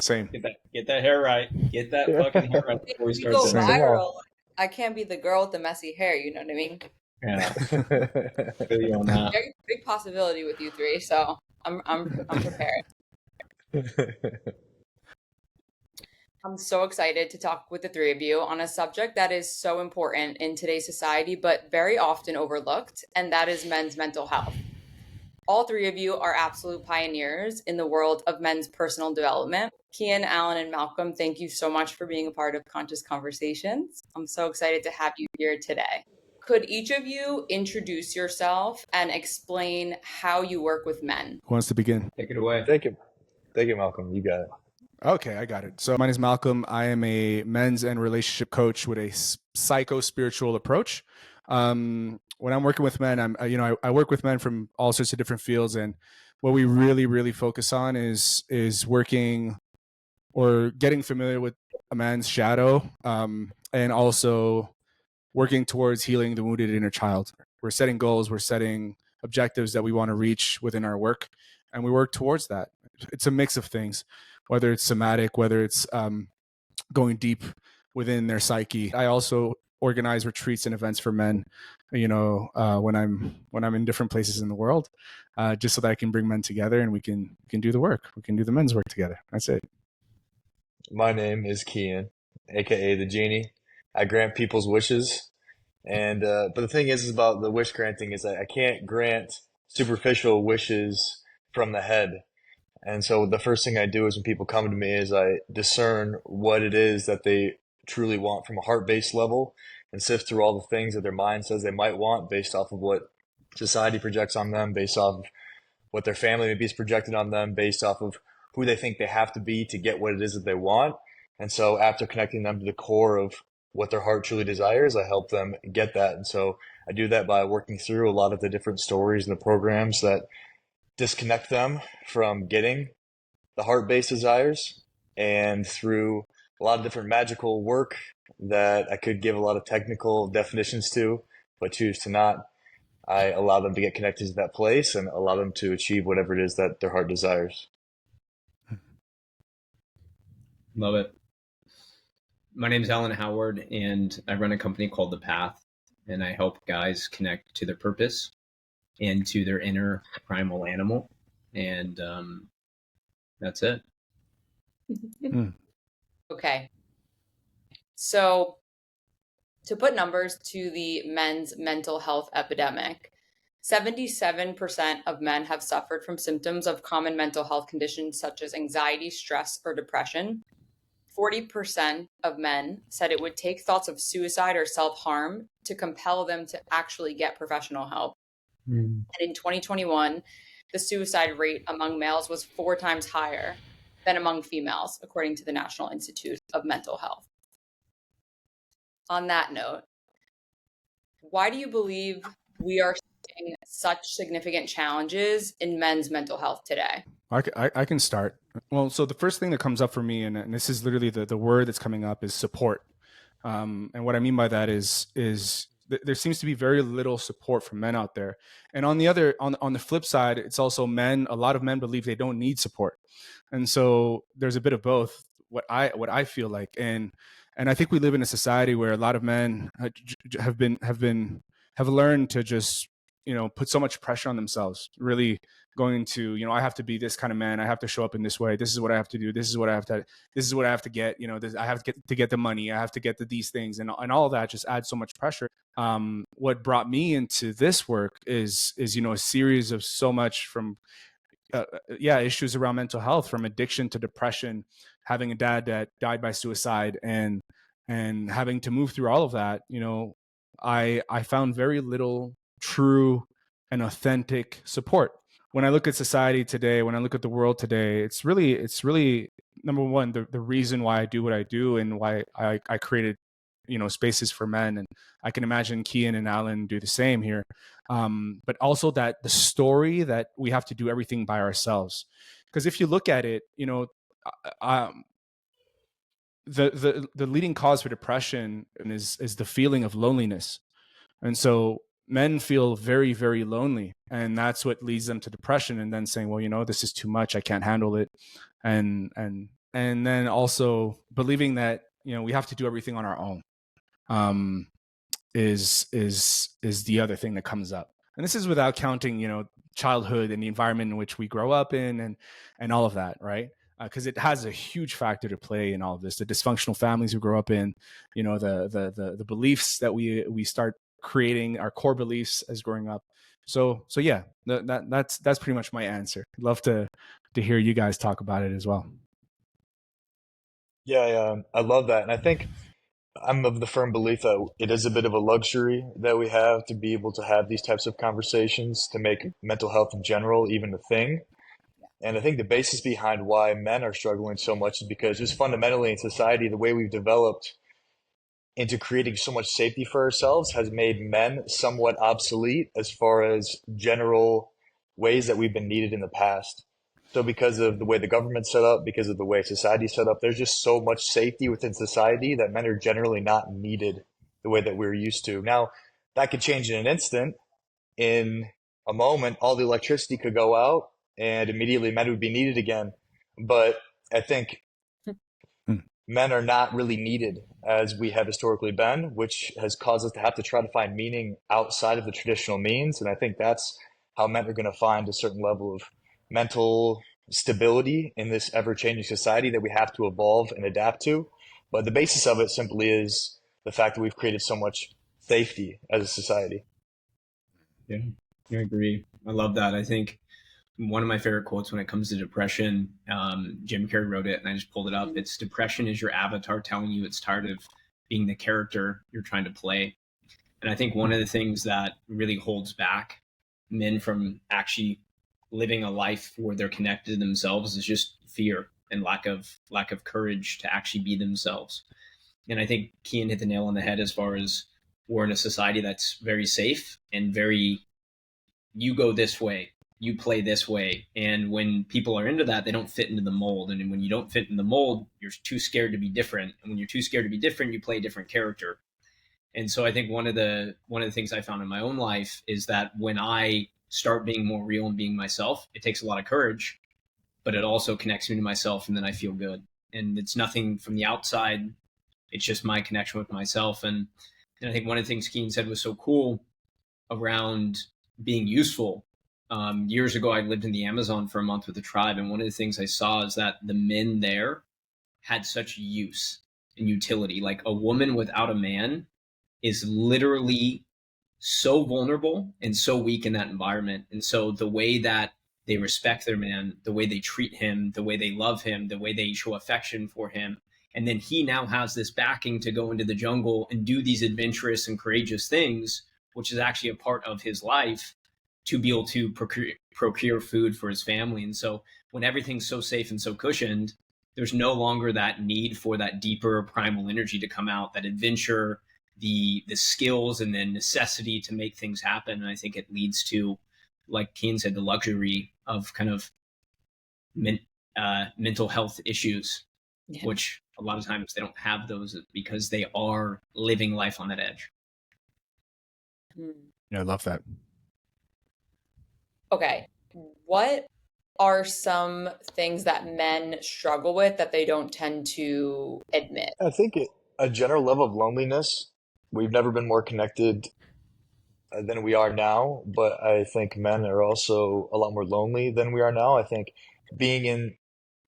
Same. Get that hair right. Get that fucking hair right before we If you start go this. Same. viral, I can't be the girl with the messy hair, you know what I mean? Yeah, feel you on that. Very big possibility with you three, so I'm prepared. I'm so excited to talk with the three of you on a subject that is so important in today's society, but very often overlooked, and that is men's mental health. All three of you are absolute pioneers in the world of men's personal development. Keyen, Alan, and Malcolm, thank you so much for being a part of Conscious Conversations. I'm so excited to have you here today. Could each of you introduce yourself and explain how you work with men? Who wants to begin? Take it away. Thank you, Malcolm. You got it. Okay, I got it. So my name is Malcolm. I am a men's and relationship coach with a psycho-spiritual approach. When I'm working with men, I work with men from all sorts of different fields, and what we really focus on is working or getting familiar with a man's shadow, and also working towards healing the wounded inner child. We're setting goals, we're setting objectives that we want to reach within our work, and we work towards that. It's a mix of things, whether it's somatic, whether it's going deep within their psyche. I also organize retreats and events for men, when I'm in different places in the world, just so that I can bring men together and we can do the work. We can do the men's work together. That's it. My name is Keyen, aka the Genie. I grant people's wishes, and but the thing is about the wish granting is that I can't grant superficial wishes from the head. And so the first thing I do is when people come to me is I discern what it is that they truly want from a heart-based level and sift through all the things that their mind says they might want based off of what society projects on them, based off of what their family maybe is projected on them, based off of who they think they have to be to get what it is that they want. And so after connecting them to the core of what their heart truly desires, I help them get that. And so I do that by working through a lot of the different stories and the programs that disconnect them from getting the heart-based desires, and through a lot of different magical work that I could give a lot of technical definitions to, but choose to not. I allow them to get connected to that place and allow them to achieve whatever it is that their heart desires. Love it. My name is Alan Howard, and I run a company called The Path, and I help guys connect to their purpose and to their inner primal animal. And that's it. Okay. So to put numbers to the men's mental health epidemic, 77% of men have suffered from symptoms of common mental health conditions such as anxiety, stress, or depression. 40% of men said it would take thoughts of suicide or self-harm to compel them to actually get professional help. And in 2021, the suicide rate among males was 4 times higher than among females, according to the National Institute of Mental Health. On that note, why do you believe we are seeing such significant challenges in men's mental health today? I can start. Well, so the first thing that comes up for me, and this is literally the word that's coming up, is support. And what I mean by that is there seems to be very little support from men out there. And on the flip side, it's also a lot of men believe they don't need support. And so there's a bit of both, what I feel like. And I think we live in a society where a lot of men have learned to just, put so much pressure on themselves, really going to, I have to be this kind of man. I have to show up in this way. This is what I have to do. This is what I have to get, I have to get the money. I have to get these things, and all of that just adds so much pressure. What brought me into this work is, a series of so much from, issues around mental health, from addiction to depression, having a dad that died by suicide, and having to move through all of that. I found very little true and authentic support. When I look at society today, when I look at the world today, it's really number one, the reason why I do what I do and why I created, spaces for men. And I can imagine Keyen and Alan do the same here. But also that the story that we have to do everything by ourselves. Because if you look at it, the leading cause for depression is the feeling of loneliness. And so men feel very, very lonely, and that's what leads them to depression, and then saying, well, this is too much. I can't handle it. And and then also believing that, you know, we have to do everything on our own, is the other thing that comes up. And this is without counting, you know, childhood and the environment in which we grow up in, and all of that, right? Because it has a huge factor to play in all of this. The dysfunctional families we grow up in, you know, the beliefs that we start creating, our core beliefs as growing up. So yeah, that's pretty much my answer. I'd love to hear you guys talk about it as well. Yeah, I love that. And I think I'm of the firm belief that it is a bit of a luxury that we have to be able to have these types of conversations to make mental health in general even a thing. And I think the basis behind why men are struggling so much is because just fundamentally in society, the way we've developed into creating so much safety for ourselves has made men somewhat obsolete as far as general ways that we've been needed in the past. So because of the way the government's set up, because of the way society's set up, there's just so much safety within society that men are generally not needed the way that we're used to. Now, that could change in an instant. In a moment, all the electricity could go out and immediately men would be needed again. But I think men are not really needed as we have historically been, which has caused us to have to try to find meaning outside of the traditional means. And I think that's how men are going to find a certain level of mental stability in this ever-changing society that we have to evolve and adapt to. But the basis of it simply is the fact that we've created so much safety as a society. Yeah, I agree. I love that. I think one of my favorite quotes when it comes to depression, Jim Carrey wrote it and I just pulled it up. It's depression is your avatar telling you it's tired of being the character you're trying to play. And I think one of the things that really holds back men from actually living a life where they're connected to themselves is just fear and lack of courage to actually be themselves. And I think Keyen hit the nail on the head as far as we're in a society that's very safe and very, you go this way, you play this way. And when people are into that, they don't fit into the mold. And when you don't fit in the mold, you're too scared to be different. And when you're too scared to be different, you play a different character. And so I think one of the things I found in my own life is that when I start being more real and being myself, it takes a lot of courage, but it also connects me to myself, and then I feel good. And it's nothing from the outside. It's just my connection with myself. And I think one of the things Keyen said was so cool around being useful. Years ago, I lived in the Amazon for a month with a tribe. And one of the things I saw is that the men there had such use and utility. Like a woman without a man is literally so vulnerable and so weak in that environment. And so the way that they respect their man, the way they treat him, the way they love him, the way they show affection for him. And then he now has this backing to go into the jungle and do these adventurous and courageous things, which is actually a part of his life, to be able to procure food for his family. And so when everything's so safe and so cushioned, there's no longer that need for that deeper primal energy to come out, that adventure, the skills and the necessity to make things happen. And I think it leads to, like Keyen said, the luxury of kind of mental health issues, which a lot of times they don't have those because they are living life on that edge. Yeah, I love that. Okay. What are some things that men struggle with that they don't tend to admit? I think a general level of loneliness. We've never been more connected than we are now, but I think men are also a lot more lonely than we are now. I think being in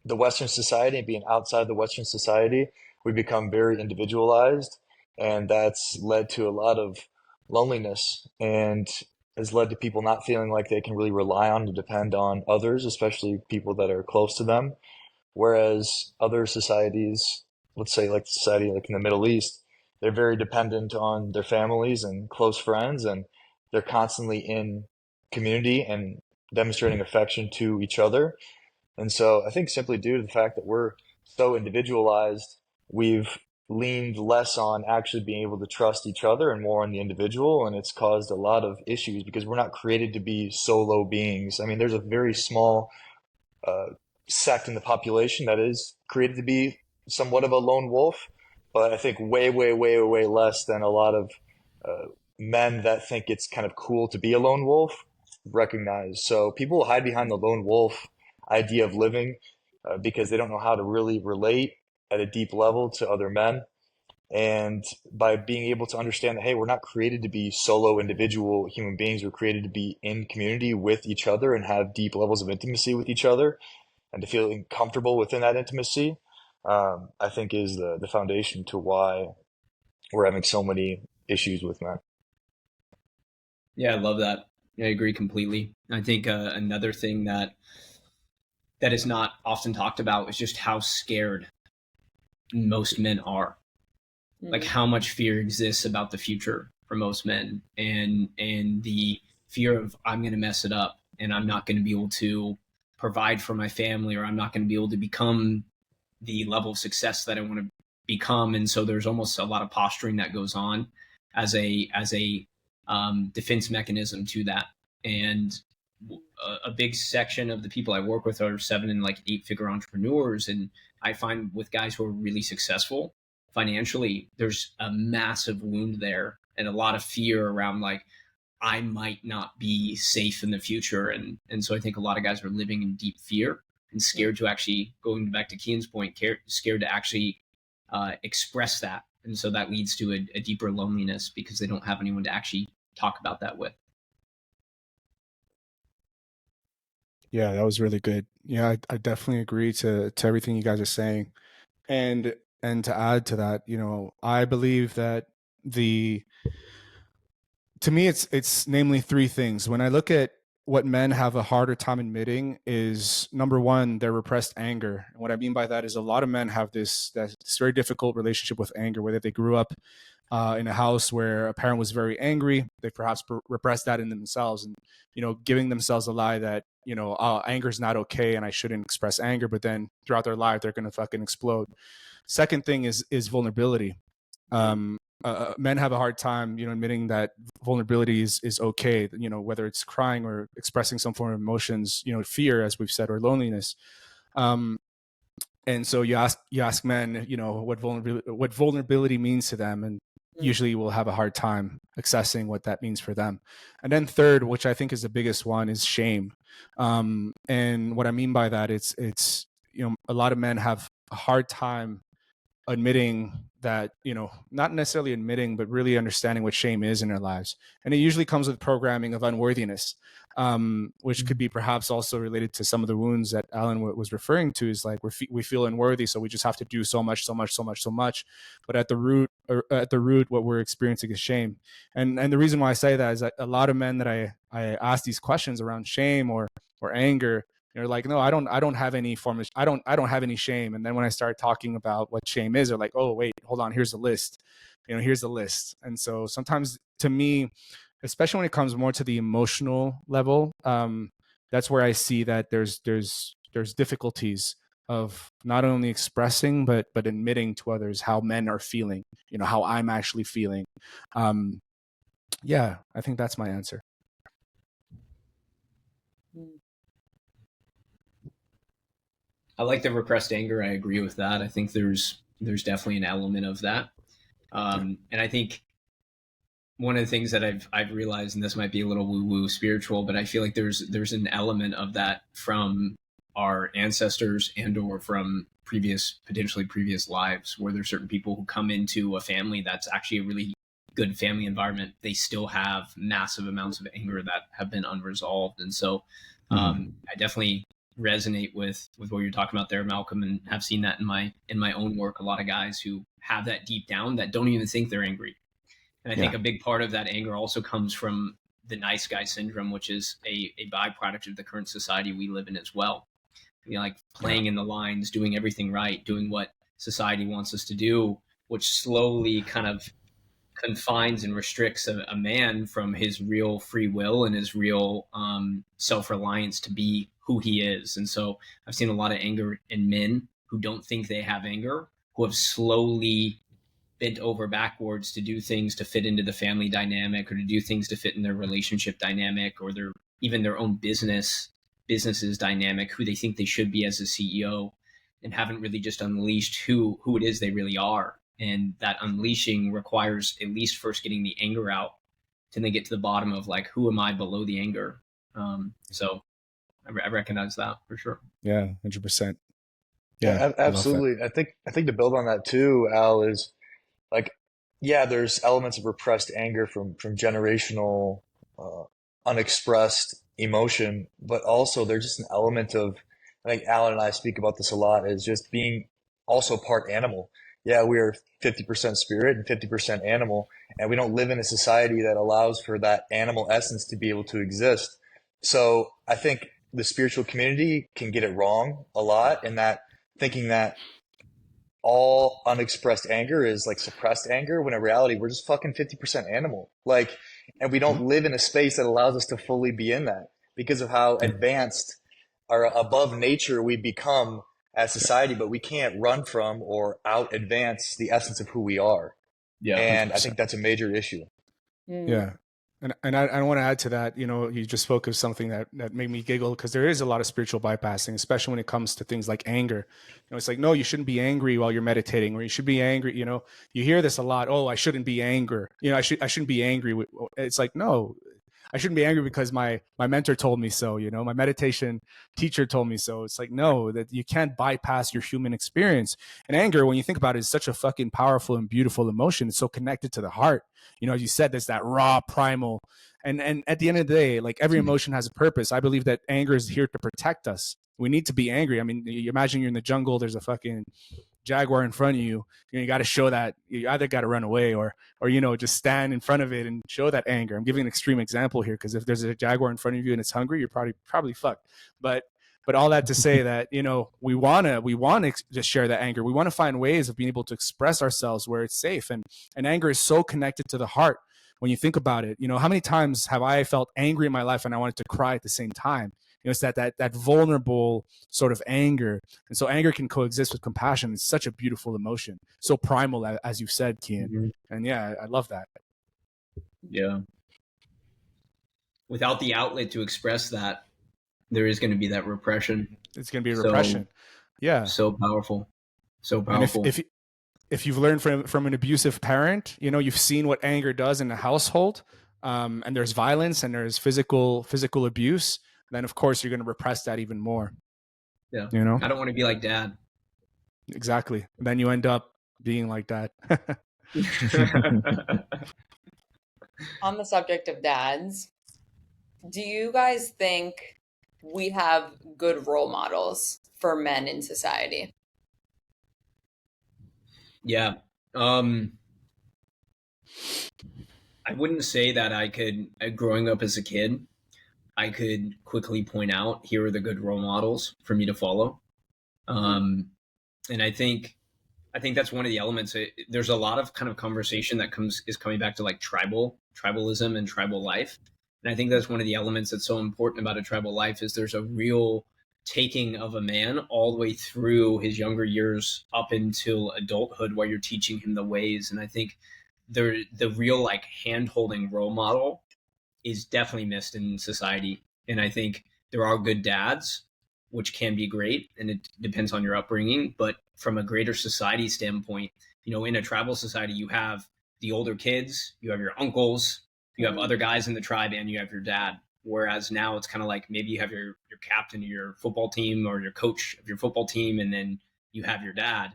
the Western society and being outside the Western society, we become very individualized, and that's led to a lot of loneliness and has led to people not feeling like they can really rely on and depend on others, especially people that are close to them. Whereas other societies, let's say like the society like in the Middle East, they're very dependent on their families and close friends, and they're constantly in community and demonstrating affection to each other. And so I think simply due to the fact that we're so individualized, we've leaned less on actually being able to trust each other and more on the individual. And it's caused a lot of issues because we're not created to be solo beings. I mean, there's a very small sect in the population that is created to be somewhat of a lone wolf, but I think way, way, way, way less than a lot of men that think it's kind of cool to be a lone wolf recognize. So people hide behind the lone wolf idea of living because they don't know how to really relate at a deep level to other men. And by being able to understand that, hey, we're not created to be solo individual human beings. We're created to be in community with each other and have deep levels of intimacy with each other, and to feel comfortable within that intimacy, I think is the foundation to why we're having so many issues with men. Yeah, I love that. I agree completely. I think another thing that is not often talked about is just how scared most men are. Like how much fear exists about the future for most men, and the fear of I'm going to mess it up and I'm not going to be able to provide for my family, or I'm not going to be able to become the level of success that I want to become. And so there's almost a lot of posturing that goes on as a defense mechanism to that. And a big section of the people I work with are 7 and like 8 figure entrepreneurs. And I find with guys who are really successful financially, there's a massive wound there and a lot of fear around like, I might not be safe in the future. And so I think a lot of guys are living in deep fear and scared to actually, going back to Keyen's point, scared to actually express that. And so that leads to a deeper loneliness because they don't have anyone to actually talk about that with. Yeah, that was really good. Yeah, I definitely agree to everything you guys are saying. And to add to that, I believe that to me it's namely 3 things. When I look at what men have a harder time admitting is, number one, their repressed anger. And what I mean by that is a lot of men have this very difficult relationship with anger, whether they grew up in a house where a parent was very angry, they perhaps repressed that in themselves, and giving themselves a lie that anger is not okay and I shouldn't express anger, but then throughout their life they're gonna fucking explode. Second thing is vulnerability. Men have a hard time admitting that vulnerability is okay, whether it's crying or expressing some form of emotions, fear, as we've said, or loneliness. And so you ask men what vulnerability means to them, and usually will have a hard time accessing what that means for them. And then third, which I think is the biggest one, is shame. And what I mean by that, it's a lot of men have a hard time admitting that, not necessarily admitting, but really understanding what shame is in their lives. And it usually comes with programming of unworthiness, which could be perhaps also related to some of the wounds that Alan was referring to, is like we feel unworthy, so we just have to do so much. But at the root, what we're experiencing is shame. And the reason why I say that is that a lot of men that I ask these questions around shame or anger, they're like, no, I don't have any form of, I don't have any shame. And then when I start talking about what shame is, they're like, oh wait, hold on, here's the list. Here's the list. And so sometimes, to me, especially when it comes more to the emotional level, that's where I see that there's difficulties of not only expressing but admitting to others how men are feeling, how I'm actually feeling. Yeah, I think that's my answer. I like the repressed anger. I agree with that. I think there's definitely an element of that. And I think one of the things that I've realized, and this might be a little woo-woo spiritual, but I feel like there's an element of that from our ancestors and or from potentially previous lives, where there's certain people who come into a family that's actually a really good family environment. They still have massive amounts of anger that have been unresolved. And so I definitely resonate with what you're talking about there, Malcolm, and have seen that in my own work. A lot of guys who have that deep down that don't even think they're angry. And I think a big part of that anger also comes from the nice guy syndrome, which is a byproduct of the current society we live in as well. Like playing in the lines, doing everything right, doing what society wants us to do, which slowly kind of confines and restricts a man from his real free will and his real self-reliance to be who he is. And so I've seen a lot of anger in men who don't think they have anger, who have slowly bent over backwards to do things to fit into the family dynamic, or to do things to fit in their relationship dynamic, or even their own business's dynamic, who they think they should be as a CEO, and haven't really just unleashed who it is they really are. And that unleashing requires at least first getting the anger out to then get to the bottom of like, who am I below the anger? So I recognize that for sure. Yeah, 100%. Yeah, I love that. Absolutely. I think to build on that too, Al, is like, yeah, there's elements of repressed anger from generational uh, unexpressed emotion, but also there's just an element of, I think Alan and I speak about this a lot, is just being also part animal. Yeah, we are 50% spirit and 50% animal, and we don't live in a society that allows for that animal essence to be able to exist. So I think the spiritual community can get it wrong a lot in that, thinking that all unexpressed anger is like suppressed anger, when in reality we're just fucking 50% animal, like, and we Mhm. don't live in a space that allows us to fully be in that because of how Yeah. advanced or above nature we become as Yeah. society, but we can't run from or out advance the essence of who we are, Yeah. and I think 100%. that's a major issue. Mm. Yeah. And I want to add to that, you just spoke of something that made me giggle, because there is a lot of spiritual bypassing, especially when it comes to things like anger. It's like, no, you shouldn't be angry while you're meditating, or you should be angry. You hear this a lot. Oh, I shouldn't be angry. I shouldn't be angry. It's like, no, I shouldn't be angry because my mentor told me so. My meditation teacher told me so. It's like, no, that you can't bypass your human experience. And anger, when you think about it, is such a fucking powerful and beautiful emotion. It's so connected to the heart. As you said, there's that raw primal, and at the end of the day, like, every emotion has a purpose. I believe that anger is here to protect us. We need to be angry. I mean, you imagine you're in the jungle, there's a fucking jaguar in front of you. You got to show that. You either got to run away, or just stand in front of it and show that anger. I'm giving an extreme example here, because if there's a jaguar in front of you and it's hungry, you're probably fucked. But all that to say that, we wanna just share that anger. We want to find ways of being able to express ourselves where it's safe. And anger is so connected to the heart. When you think about it, how many times have I felt angry in my life and I wanted to cry at the same time? It's that vulnerable sort of anger. And so anger can coexist with compassion. It's such a beautiful emotion, so primal, as you said, Keyen. Mhm. And yeah, I love that. Yeah. Without the outlet to express that, there is going to be that repression. It's going to be So, repression. Yeah. so powerful. So And if powerful. if if you've learned from an abusive parent, you've seen what anger does in a household, and there's violence and there's physical abuse, then of course you're going to repress that even more. Yeah. You know I don't want to be like dad. exactly. And then you end up being like that. On the subject of dads, do you guys think we have good role models for men in society? Yeah. I wouldn't say that growing up as a kid, I could quickly point out, here are the good role models for me to follow. And I think that's one of the elements. There's a lot of kind of conversation that is coming back to like tribalism and tribal life. And I think that's one of the elements that's so important about a tribal life, is there's a real taking of a man all the way through his younger years up until adulthood, where you're teaching him the ways. And I think the real like hand holding role model is definitely missed in society. And I think there are good dads, which can be great, and it depends on your upbringing. But from a greater society standpoint, in a tribal society, you have the older kids, you have your uncles, you have other guys in the tribe, and you have your dad. Whereas now it's kind of like, maybe you have your captain of your football team, or your coach of your football team, and then you have your dad.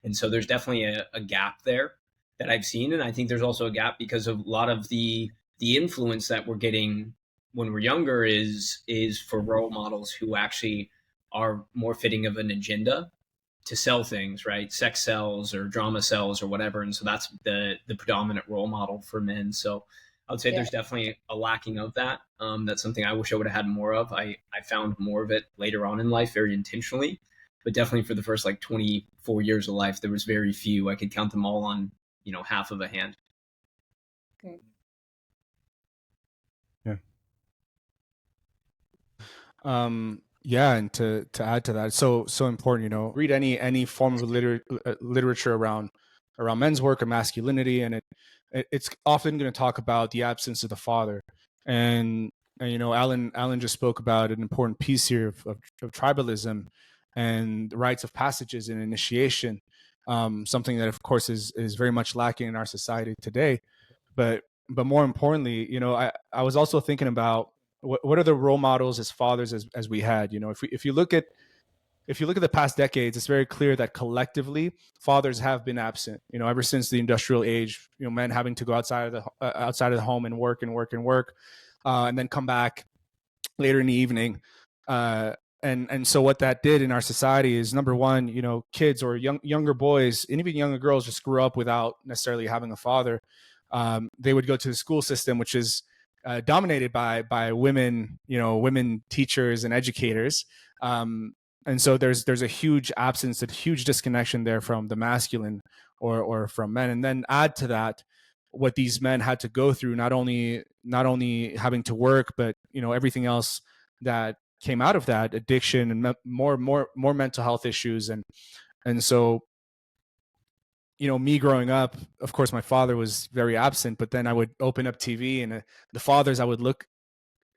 And so there's definitely a gap there that I've seen. And I think there's also a gap because of a lot of the influence that we're getting when we're younger is for role models who actually are more fitting of an agenda to sell things, right? Sex sells, or drama sells, or whatever. And so that's the predominant role model for men. So I would say Yeah. there's definitely a lacking of that. That's something I wish I would have had more of. I found more of it later on in life, very intentionally, but definitely for the first like 24 years of life, there was very few. I could count them all on, half of a hand. Yeah. Yeah, and to add to that, it's so important. Read any form of literature around men's work or masculinity, and it's often going to talk about the absence of the father. And Alan just spoke about an important piece here of tribalism and the rites of passages and initiation, something that of course is very much lacking in our society today. But more importantly, I was also thinking about what are the role models as fathers as we had. If you look at if you look at the past decades, it's very clear that collectively fathers have been absent. Ever since the industrial age, men having to go outside of the home and work and work and work, and then come back later in the evening. And so what that did in our society is, number one, kids or younger boys and even younger girls just grew up without necessarily having a father. They would go to the school system, which is dominated by women, women teachers and educators. And so there's a huge absence, a huge disconnection there from the masculine or from men. And then add to that what these men had to go through, not only having to work, but everything else that came out of that, addiction and more mental health issues. And so me growing up, of course my father was very absent, but then I would open up TV and the fathers I would look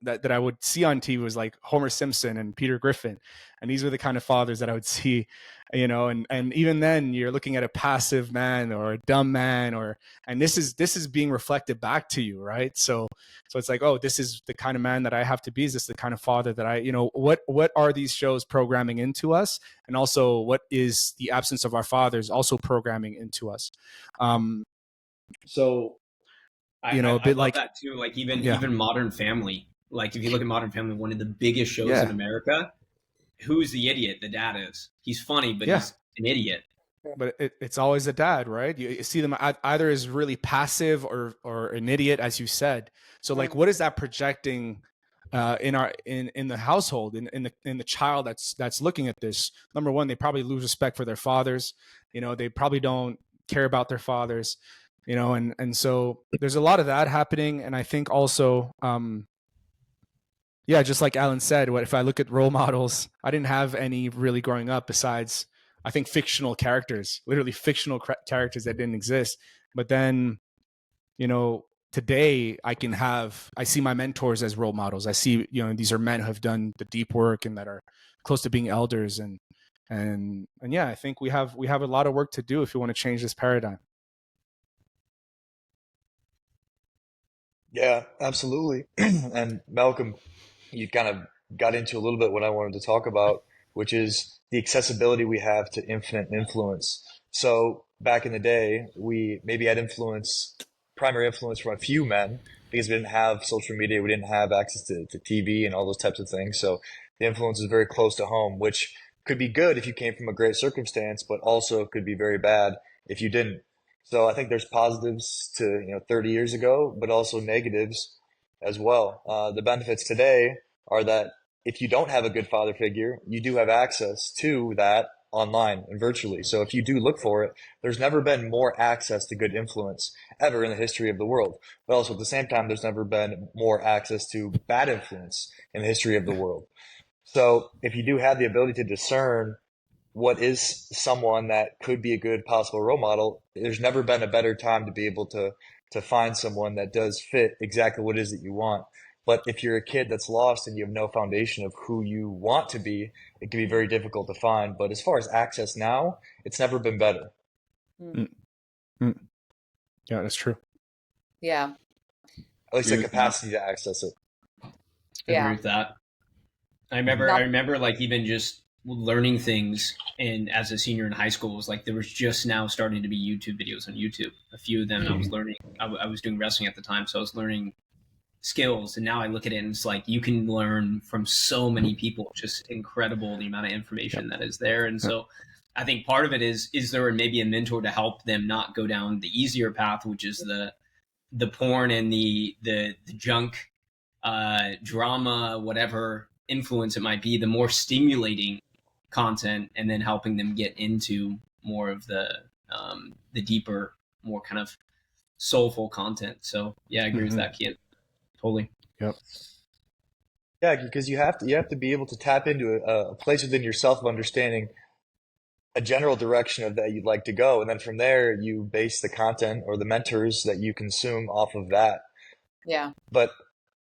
that I would see on TV was like Homer Simpson and Peter Griffin. And these were the kind of fathers that I would see, and even then you're looking at a passive man or a dumb man, and this is being reflected back to you, right? So it's like, oh, this is the kind of man that I have to be. Is this the kind of father that I, what are these shows programming into us? And also what is the absence of our fathers also programming into us? So, I love like that too. Like even Modern Family. Like if you look at Modern Family, one of the biggest shows in America, who's the idiot? The dad is. He's funny, but he's an idiot. But it's always a dad, right? You see them either as really passive or an idiot, as you said. So like, what is that projecting in the household, in the child that's looking at this? Number one, they probably lose respect for their fathers. They probably don't care about their fathers. And so there's a lot of that happening. And I think also, just like Alan said, what if I look at role models, I didn't have any really growing up besides, I think, fictional characters, literally fictional characters that didn't exist. But then, today I see my mentors as role models. I see, these are men who have done the deep work and that are close to being elders. And I think we have a lot of work to do if we want to change this paradigm. Yeah, absolutely. And Malcolm, you kind of got into a little bit what I wanted to talk about, which is the accessibility we have to infinite influence. So back in the day, we maybe had primary influence from a few men because we didn't have social media, we didn't have access to TV and all those types of things. So the influence is very close to home, which could be good if you came from a great circumstance, but also could be very bad if you didn't. So I think there's positives to 30 years ago, but also negatives as well. The benefits today are that if you don't have a good father figure, you do have access to that online and virtually. So if you do look for it, there's never been more access to good influence ever in the history of the world. But also at the same time, there's never been more access to bad influence in the history of the world. So if you do have the ability to discern what is someone that could be a good possible role model, there's never been a better time to be able to find someone that does fit exactly what it is that you want. But if you're a kid that's lost and you have no foundation of who you want to be, it can be very difficult to find. But as far as access now, it's never been better. Yeah, that's true. Yeah. At least the capacity to access it. I agree with that. I remember like even just learning things, and as a senior in high school, was like there was just now starting to be YouTube videos on YouTube. A few of them I was learning. I was doing wrestling at the time, so I was learning skills, and now I look at it and it's like you can learn from so many people. Just incredible the amount of information that is there. And so I think part of it is there maybe a mentor to help them not go down the easier path, which is the porn and the junk drama, whatever influence it might be, the more stimulating content, and then helping them get into more of the deeper, more kind of soulful content. So I agree with that, Keyen. Totally. Yep. Yeah, because you have to be able to tap into a place within yourself of understanding a general direction of that you'd like to go, and then from there you base the content or the mentors that you consume off of that. Yeah. But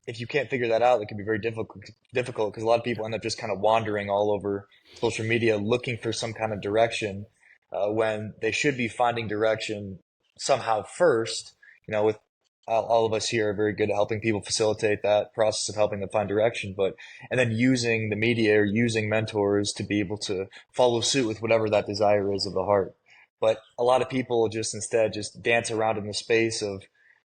if you can't figure that out, it can be very difficult because a lot of people end up just kind of wandering all over social media looking for some kind of direction when they should be finding direction somehow first, with all of us here are very good at helping people facilitate that process of helping them find direction, and then using the media or using mentors to be able to follow suit with whatever that desire is of the heart. But a lot of people just instead just dance around in the space of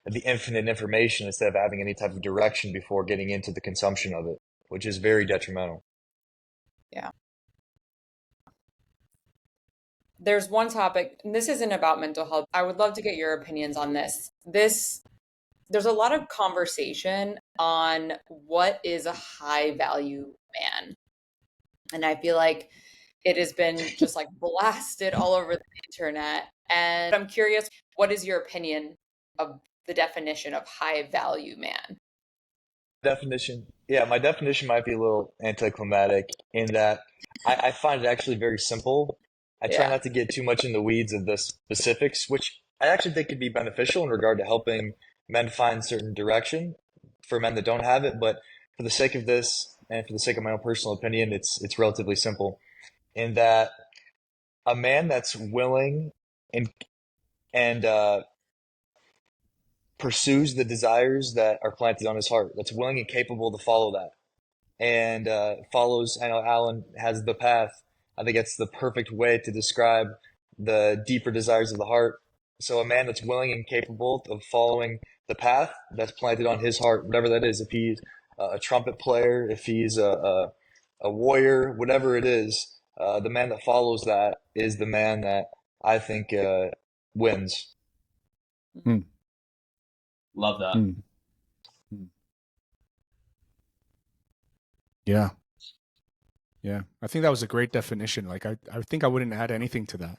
the infinite information instead of having any type of direction before getting into the consumption of it, which is very detrimental. Yeah. There's one topic, and this isn't about mental health. I would love to get your opinions on this. There's a lot of conversation on what is a high value man. And I feel like it has been just like blasted all over the internet. And I'm curious, what is your opinion of the definition of high value man? My definition might be a little anticlimactic in that I find it actually very simple. I try Yeah. not to get too much in the weeds of the specifics, which I actually think could be beneficial in regard to helping men find certain direction for men that don't have it. But for the sake of this and for the sake of my own personal opinion, it's relatively simple in that a man that's willing and pursues the desires that are planted on his heart, that's willing and capable to follow that, and follows. I know Alan has the path. I think it's the perfect way to describe the deeper desires of the heart. So a man that's willing and capable of following the path that's planted on his heart, whatever that is. If he's a trumpet player, if he's a warrior, whatever it is, the man that follows that is the man that I think wins. Love that. Yeah. Yeah. I think that was a great definition. Like, I think I wouldn't add anything to that.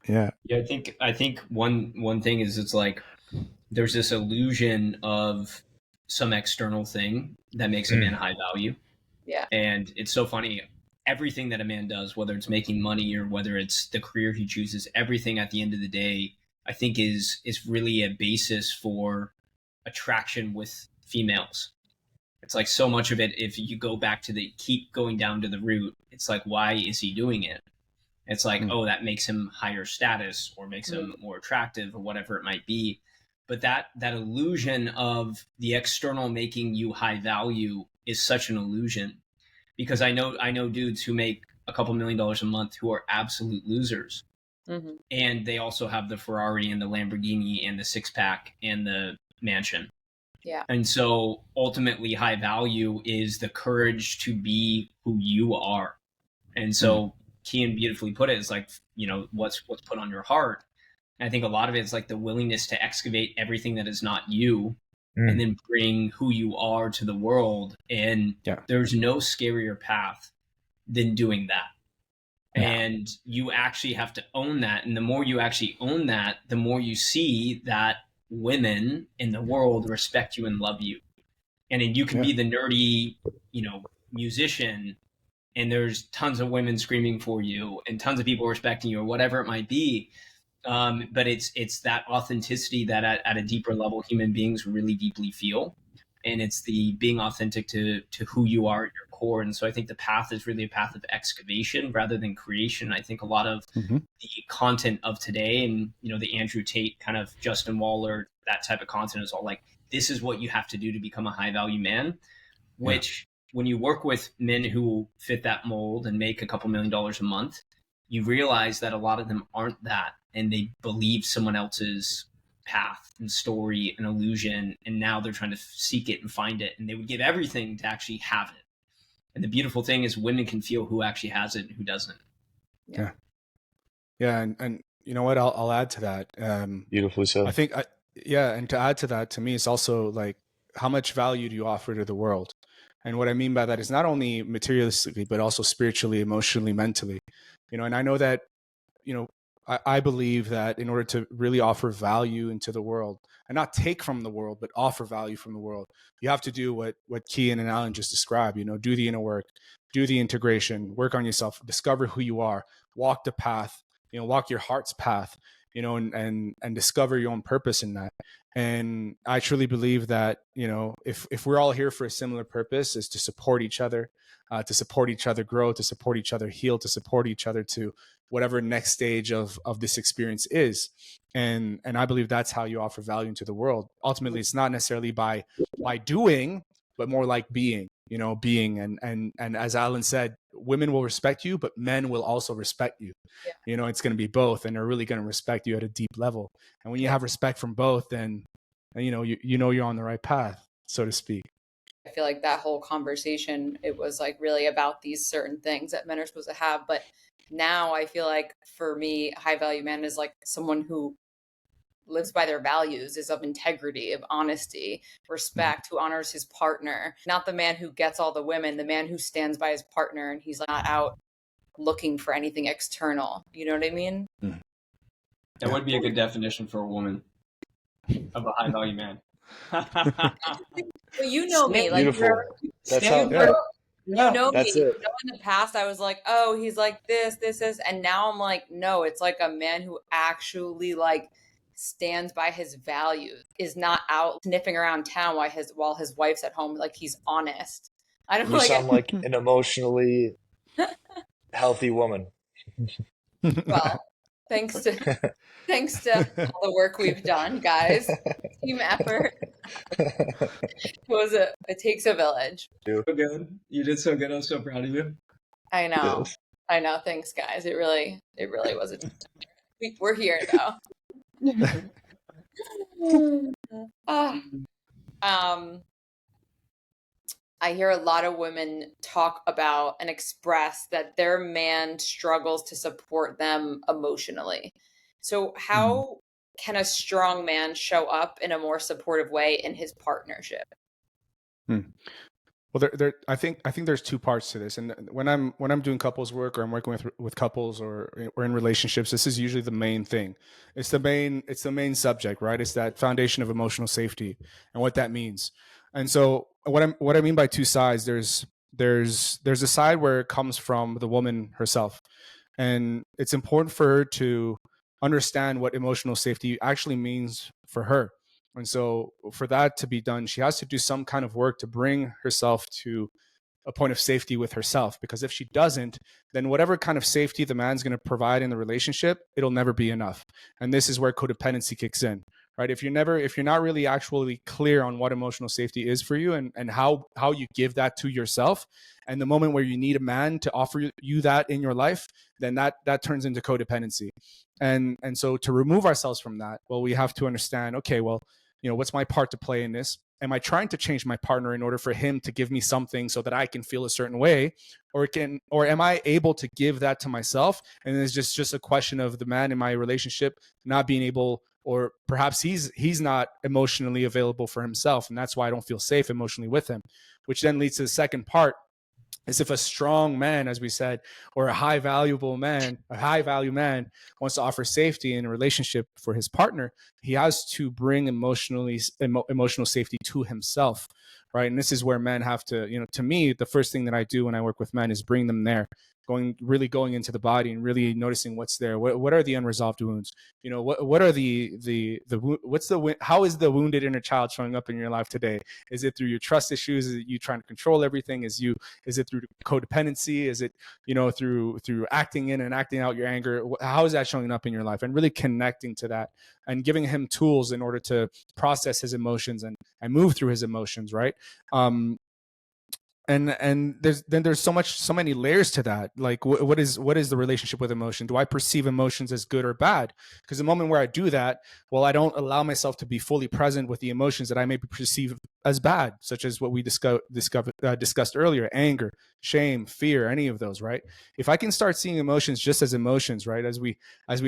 Yeah. Yeah, I think one thing is it's like there's this illusion of some external thing that makes a man high value. Yeah. And it's so funny. Everything that a man does, whether it's making money or whether it's the career he chooses, everything at the end of the day, I think is really a basis for attraction with females. It's like so much of it, if you go back to keep going down to the root, it's like, why is he doing it? It's like, oh, that makes him higher status or makes him more attractive or whatever it might be. But that illusion of the external making you high value is such an illusion, because I know dudes who make a couple $1 million a month who are absolute losers. Mm-hmm. And they also have the Ferrari and the Lamborghini and the six pack and the mansion. Yeah. And so ultimately high value is the courage to be who you are. And so Keyen beautifully put it, it's like, you know, what's put on your heart. And I think a lot of it is like the willingness to excavate everything that is not you and then bring who you are to the world. And there's no scarier path than doing that. Yeah. And you actually have to own that. And the more you actually own that, the more you see that women in the world respect you and love you. And then you can be the nerdy, you know, musician, and there's tons of women screaming for you and tons of people respecting you or whatever it might be. But it's that authenticity that at a deeper level, human beings really deeply feel. And it's the being authentic to who you are at your core. And so I think the path is really a path of excavation rather than creation. I think a lot of the content of today and, you know, the Andrew Tate kind of Justin Waller, that type of content is all like, this is what you have to do to become a high value man, which when you work with men who fit that mold and make a couple $1 million a month, you realize that a lot of them aren't that. And they believe someone else's path and story and illusion, and now they're trying to seek it and find it, and they would give everything to actually have it. And the beautiful thing is women can feel who actually has it and who doesn't. Yeah. And you know what, I'll add to that. Beautifully so. I think and to add to that, to me, it's also like, how much value do you offer to the world? And what I mean by that is not only materialistically, but also spiritually, emotionally, mentally, you know. And I know that, you know, I believe that in order to really offer value into the world and not take from the world, but offer value from the world, you have to do what Keyen and Alan just described, you know, do the inner work, do the integration, work on yourself, discover who you are, walk the path, you know, walk your heart's path, you know, and discover your own purpose in that. And I truly believe that, if we're all here for a similar purpose, is to support each other, grow, to support each other heal, to support each other to whatever next stage of this experience is. And I believe that's how you offer value into the world. Ultimately, it's not necessarily by doing, but more like being. And as Alan said, women will respect you, but men will also respect you. Yeah. It's going to be both, and they're really going to respect you at a deep level. And when you have respect from both, then you're on the right path, so to speak. I feel like that whole conversation, it was like really about these certain things that men are supposed to have. But now I feel like for me, high value man is like someone who lives by their values, is of integrity, of honesty, respect, who honors his partner. Not the man who gets all the women, the man who stands by his partner and he's not out looking for anything external. You know what I mean? That would be a good definition for a woman of a high value man. Well, you know me. Like, beautiful. That's how. You know That's me. it. In the past, I was like, oh, he's like this, and now I'm like, no, it's like a man who actually like stands by his values, is not out sniffing around town while his wife's at home. Like, he's honest. I don't You sound like an emotionally healthy woman. Well, thanks to all the work we've done, guys. Team effort. It takes a village. So good. You did so good. I'm so proud of you. I know. Yes. I know. Thanks, guys. It really was we're here though. I hear a lot of women talk about and express that their man struggles to support them emotionally. So how can a strong man show up in a more supportive way in his partnership? Well, I think there's two parts to this. And when I'm doing couples work, or I'm working with couples or in relationships, this is usually the main thing. It's the main subject, right? It's that foundation of emotional safety and what that means. And so what I mean by two sides, there's a side where it comes from the woman herself. And it's important for her to understand what emotional safety actually means for her. And so for that to be done, she has to do some kind of work to bring herself to a point of safety with herself. Because if she doesn't, then whatever kind of safety the man's going to provide in the relationship, it'll never be enough. And this is where codependency kicks in, right? If you're not really actually clear on what emotional safety is for you, and how you give that to yourself, and the moment where you need a man to offer you that in your life, then that turns into codependency. And so to remove ourselves from that, well, we have to understand, okay, well, what's my part to play in this? Am I trying to change my partner in order for him to give me something so that I can feel a certain way? Or am I able to give that to myself? And it's just a question of the man in my relationship not being able, or perhaps he's not emotionally available for himself. And that's why I don't feel safe emotionally with him, which then leads to the second part. Is if a strong man, as we said, or a high value man wants to offer safety in a relationship for his partner, he has to bring emotional safety to himself, right? And this is where men have to, to me, the first thing that I do when I work with men is bring them there, going into the body and really noticing what's there. What are the unresolved wounds? What are how is the wounded inner child showing up in your life today? Is it through your trust issues? Is it you trying to control everything? Is it through codependency? Is it, through acting in and acting out your anger? How is that showing up in your life? And really connecting to that and giving him tools in order to process his emotions and move through his emotions, right? And there's so many layers to that. Like what is the relationship with emotion? Do I perceive emotions as good or bad? Because the moment where I do that, well, I don't allow myself to be fully present with the emotions that I may perceive as bad, such as what we discussed earlier: anger, shame, fear, any of those, right? If I can start seeing emotions just as emotions, right? As we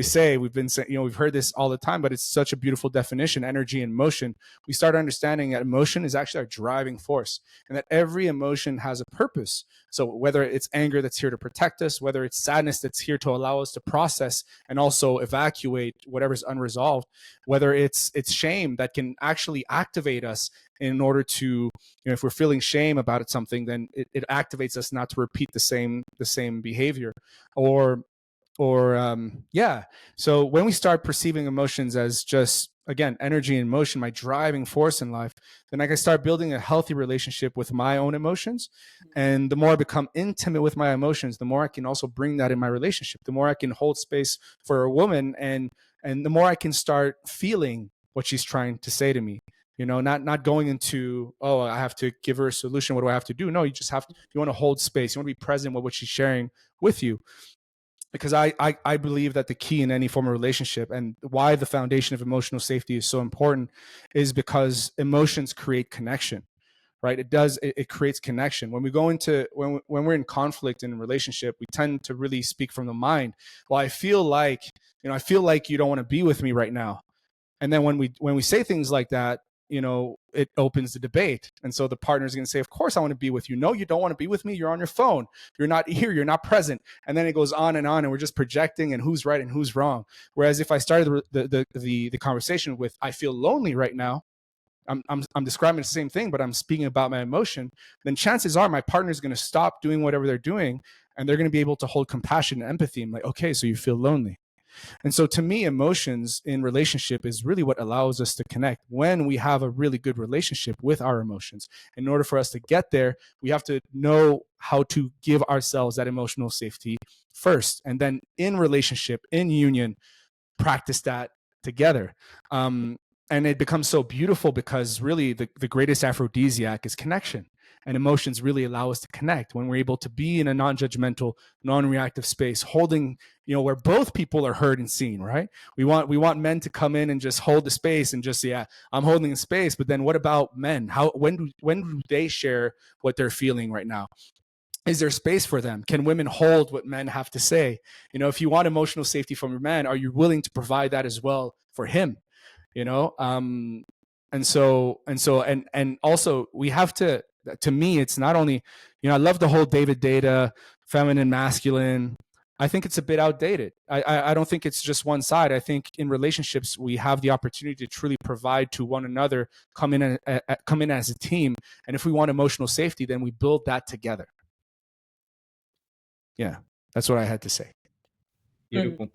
say, we've heard this all the time, but it's such a beautiful definition: energy and motion. We start understanding that emotion is actually our driving force, and that every emotion has a purpose. So whether it's anger that's here to protect us, whether it's sadness that's here to allow us to process and also evacuate whatever's unresolved, whether it's shame that can actually activate us in order to, if we're feeling shame about something, then it activates us not to repeat the same behavior. So when we start perceiving emotions as just again, energy and emotion, my driving force in life, then I can start building a healthy relationship with my own emotions. And the more I become intimate with my emotions, the more I can also bring that in my relationship, the more I can hold space for a woman, and the more I can start feeling what she's trying to say to me. Not going into, oh, I have to give her a solution. What do I have to do? No, you want to hold space. You want to be present with what she's sharing with you. Because I believe that the key in any form of relationship, and why the foundation of emotional safety is so important, is because emotions create connection, right? It creates connection. When we go into, when we're in conflict in a relationship, we tend to really speak from the mind. Well, I feel like you don't want to be with me right now. And then when we say things like that, it opens the debate. And so the partner is going to say, of course I want to be with you. No, you don't want to be with me. You're on your phone. You're not here. You're not present. And then it goes on, and we're just projecting and who's right and who's wrong. Whereas if I started the conversation with, I feel lonely right now, I'm describing the same thing, but I'm speaking about my emotion, then chances are my partner is going to stop doing whatever they're doing, and they're going to be able to hold compassion and empathy. I'm like, okay, so you feel lonely. And so to me, emotions in relationship is really what allows us to connect when we have a really good relationship with our emotions. In order for us to get there, we have to know how to give ourselves that emotional safety first. And then in relationship, in union, practice that together. And it becomes so beautiful because really the greatest aphrodisiac is connection. And emotions really allow us to connect when we're able to be in a non-judgmental, non-reactive space, holding, where both people are heard and seen, right? We want men to come in and just hold the space and just, yeah, I'm holding the space. But then what about men? When do they share what they're feeling right now? Is there space for them? Can women hold what men have to say? If you want emotional safety from your man, are you willing to provide that as well for him? And also we have to me, it's not only, I love the whole David Data, feminine, masculine. I think it's a bit outdated. I don't think it's just one side. I think in relationships, we have the opportunity to truly provide to one another, come in as a team. And if we want emotional safety, then we build that together. Yeah, that's what I had to say. Beautiful.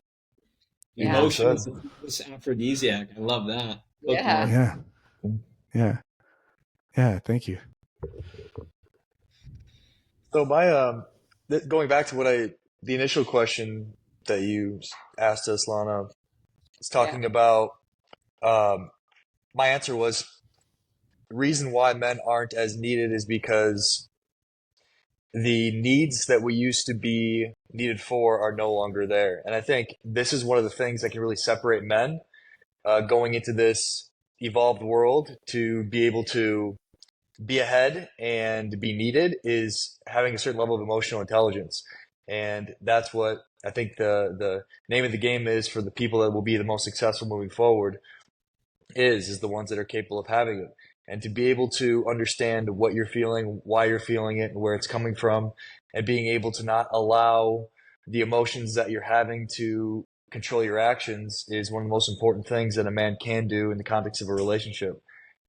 Yeah. Emotion is this aphrodisiac. I love that. Yeah. Yeah. Thank you. So going back to the initial question that you asked us, Lana, is talking about, my answer was, the reason why men aren't as needed is because the needs that we used to be needed for are no longer there. And I think this is one of the things that can really separate men going into this evolved world to be able to be ahead and be needed, is having a certain level of emotional intelligence. And that's what I think the name of the game is for the people that will be the most successful moving forward, is the ones that are capable of having it. And to be able to understand what you're feeling, why you're feeling it, and where it's coming from, and being able to not allow the emotions that you're having to control your actions, is one of the most important things that a man can do in the context of a relationship.